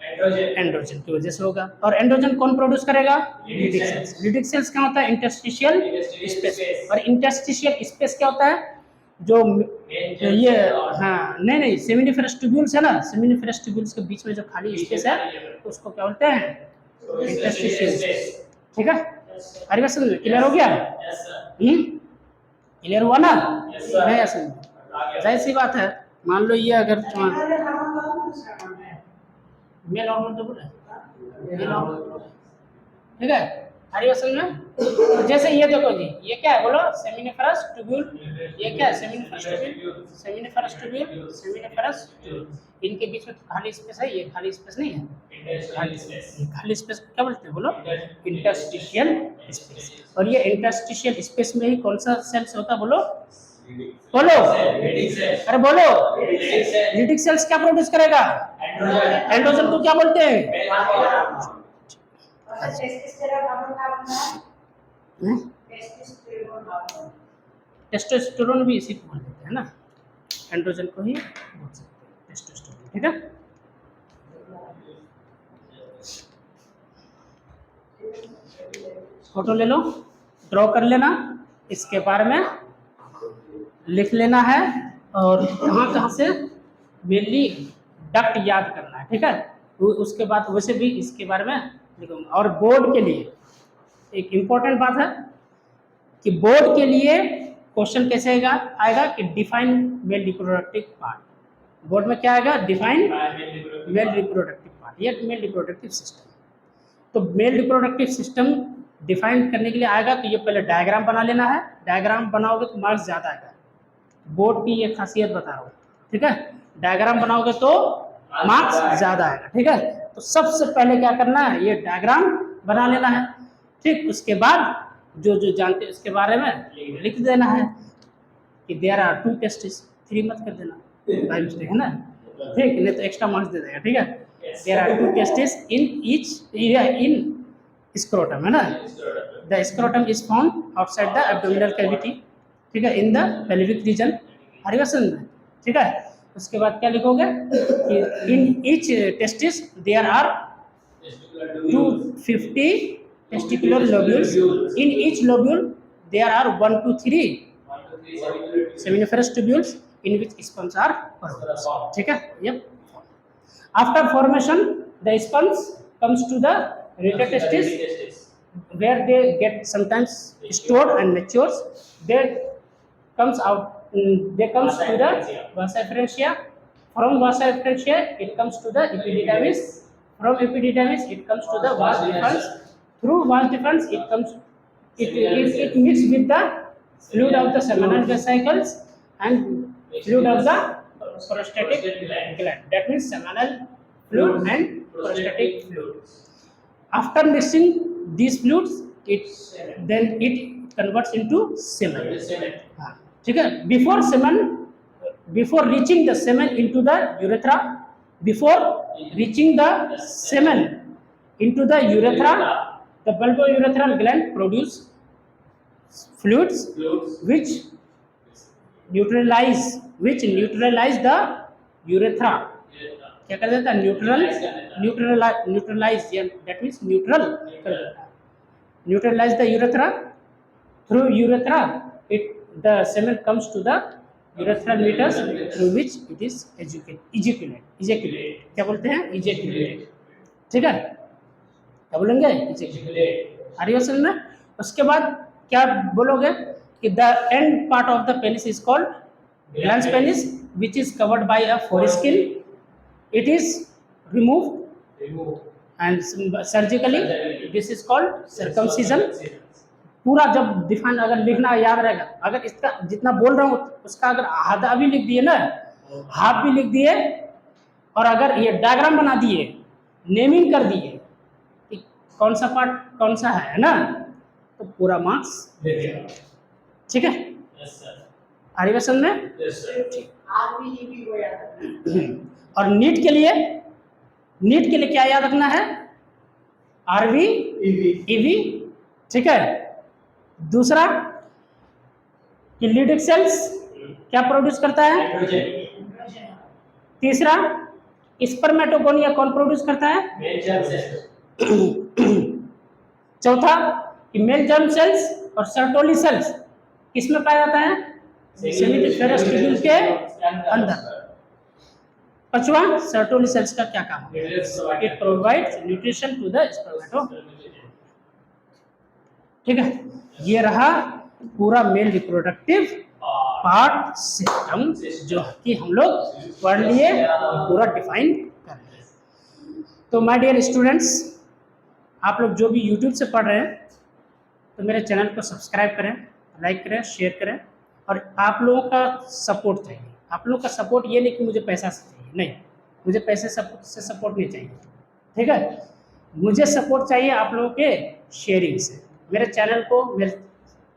एंड्रोजन की वजह से होगा। और एंड्रोजन कौन प्रोड्यूस करेगा, लीडिक सेल्स। लीडिक सेल्स क्या होता है, इंटरस्टिशियल स्पेस। और इंटरस्टिशियल स्पेस क्या होता है, जो ये, हाँ नहीं, सेमिनिफेरस ट्यूब्यूल्स है ना, सेमिनिफेरस ट्यूब्यूल्स के बीच में जो खाली स्पेस है, तो उसको क्या बोलते हैं, इंटरस्टिशियल स्पेस। ठीक है, अरे बस क्लियर हो गया, क्लियर हुआ ना, नहीं ऐसा जाहिर सी बात है। मान लो ये अगर मेल हार्मोन तो बोला, मेल हार्मोन, ठीक है, हरी वसन में। तो जैसे ये देखो जी, ये क्या है बोलो, सेमिनिफेरस ट्यूब्यूल। ये क्या है, seminiferous tubule, seminiferous tubule, seminiferous tubule. इनके बीच में तो खाली स्पेस है, ये खाली स्पेस नहीं है, खाली स्पेस। खाली स्पेस क्या बोलते हैं बोलो, इंटरस्टिशियल स्पेस। और ये इंटरस्टिशियल स्पेस में ही कौन सा सेल्स होता है बोलो, बोलो, अरे बोलो, लीडिक सेल्स क्या प्रोड्यूस करेगा, एंड्रोजन को क्या बोलते हैं, टेस्टोस्टेरोन भी इसी को बोल देते हैं ना, एंड्रोजन को ही बोल सकते हैं टेस्टोस्टेरोन। ठीक है, फोटो ले लो, ड्रॉ कर लेना, इसके बारे में लिख लेना है, और कहाँ से मेनली डक्ट याद करना है। ठीक है, उसके बाद वैसे भी इसके बारे में लिखूंगा। और बोर्ड के लिए एक इम्पोर्टेंट बात है कि बोर्ड के लिए क्वेश्चन कैसे आएगा कि define male reproductive part, board में क्या आएगा, डिफाइन मेल रिप्रोडक्टिव पार्ट या मेल रिप्रोडक्टिव सिस्टम। तो मेल रिप्रोडक्टिव सिस्टम डिफाइन करने के लिए आएगा तो ये पहले डायग्राम बना लेना है, डायग्राम बनाओगे तो मार्क्स ज़्यादा आएगा, बोर्ड की ये खासियत बता रहा हूँ, ठीक है। डायग्राम बनाओगे तो मार्क्स ज़्यादा आएगा, ठीक है। तो सबसे पहले क्या करना है, ये डायग्राम बना लेना है, ठीक। उसके बाद जो जो जानते हैं उसके बारे में लिख देना है कि देयर आर 2 टेस्टिस, 3 मत कर देना बाय मिस्टेक, है ना, ठीक, नहीं तो एक्स्ट्रा मार्क्स दे देगा, ठीक है। There are 2 testis in each area in scrotum, है ना, the scrotum is found outside the abdominal cavity, ठीक है, इन द पेल्विक रीजन, हरिवसन में, ठीक है। उसके बाद क्या लिखोगे कि in each testis there are 250 testicular lobules, in each lobule there are 1 to 3 seminiferous tubules in which sperms are produced, ठीक है। Yep. After formation the sperms comes to the later testis where they get sometimes stored and matures, they comes to the vasa efferentia, from vasa efferentia it comes to the epididymis, from epididymis it comes to the vas deferens, through vas deferens it mixes with the fluid of the seminal vesicles and fluid of the prostatic gland, that means seminal fluid and prostatic fluid. After mixing these fluids it converts into semen, ठीक है। before reaching the semen into the urethra, before reaching the semen into the urethra, the bulbourethral gland produce fluids which neutralize the urethra, क्या कर देता है, neutralise, that means neutral कर देता है, neutralize the urethra, through urethra the semen comes to the urethral meatus through which it is ejaculate, क्या बोलते हैं, ejaculate, ठीक है, क्या बोलेंगे, ejaculate, आ रही है समझ में। उसके बाद क्या बोलोगे कि the end part of the penis is called glans penis which is covered by a foreskin, it is removed and surgically this is called circumcision। पूरा जब डिफाइन अगर लिखना याद रहेगा, अगर इसका जितना बोल रहा हूँ उसका अगर आधा भी लिख दिए ना, हाफ भी लिख दिए, और अगर ये डायग्राम बना दिए, नेमिंग कर दिए कि कौन सा पार्ट कौन सा है ना, तो पूरा मार्क्स, ठीक है। आ रही है समझ में, और नीट के लिए क्या याद रखना है, आरवी ईवी, ठीक है। दूसरा कि लीडिक सेल्स क्या प्रोड्यूस करता है, तीसरा स्पर्मेटोगोनिया कौन प्रोड्यूस करता है, चौथा कि मेल जर्म सेल्स और सर्टोली सेल्स किसमें पाया जाता है, सेमिनिफेरस ट्यूब्यूल के अंदर। पांचवा सर्टोली सेल्स का क्या काम है, it provides nutrition to the spermato, ठीक है। ये रहा पूरा मेल रिप्रोडक्टिव पार्ट सिस्टम जो कि हम लोग पढ़ लिए, पूरा डिफाइन कर लिए। तो माय डियर स्टूडेंट्स, आप लोग जो भी यूट्यूब से पढ़ रहे हैं तो मेरे चैनल को सब्सक्राइब करें, लाइक करें, शेयर करें, और आप लोगों का सपोर्ट चाहिए। आप लोगों का सपोर्ट ये नहीं कि मुझे पैसा से चाहिए, नहीं, मुझे पैसे से सपोर्ट नहीं चाहिए, ठीक है। मुझे सपोर्ट चाहिए आप लोगों के शेयरिंग से। मेरे चैनल को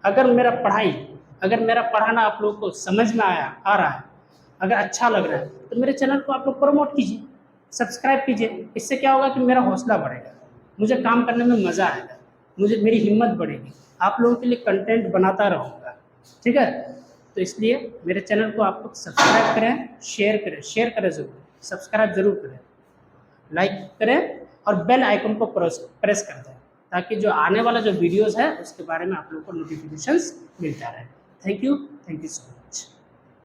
अगर मेरा पढ़ाना आप लोगों को समझ में आ रहा है, अगर अच्छा लग रहा है, तो मेरे चैनल को आप लोग प्रमोट कीजिए, सब्सक्राइब कीजिए। इससे क्या होगा कि मेरा हौसला बढ़ेगा, मुझे काम करने में मज़ा आएगा, मेरी हिम्मत बढ़ेगी, आप लोगों के लिए कंटेंट बनाता रहूँगा, ठीक है। तो इसलिए मेरे चैनल को आप लोग सब्सक्राइब करें, शेयर करें ज़रूर, सब्सक्राइब ज़रूर करें, लाइक करें और बेल आइकन को प्रेस कर दें, ताकि जो आने वाला जो वीडियोस है उसके बारे में आप लोगों को नोटिफिकेशंस मिलता रहे। Thank you so much.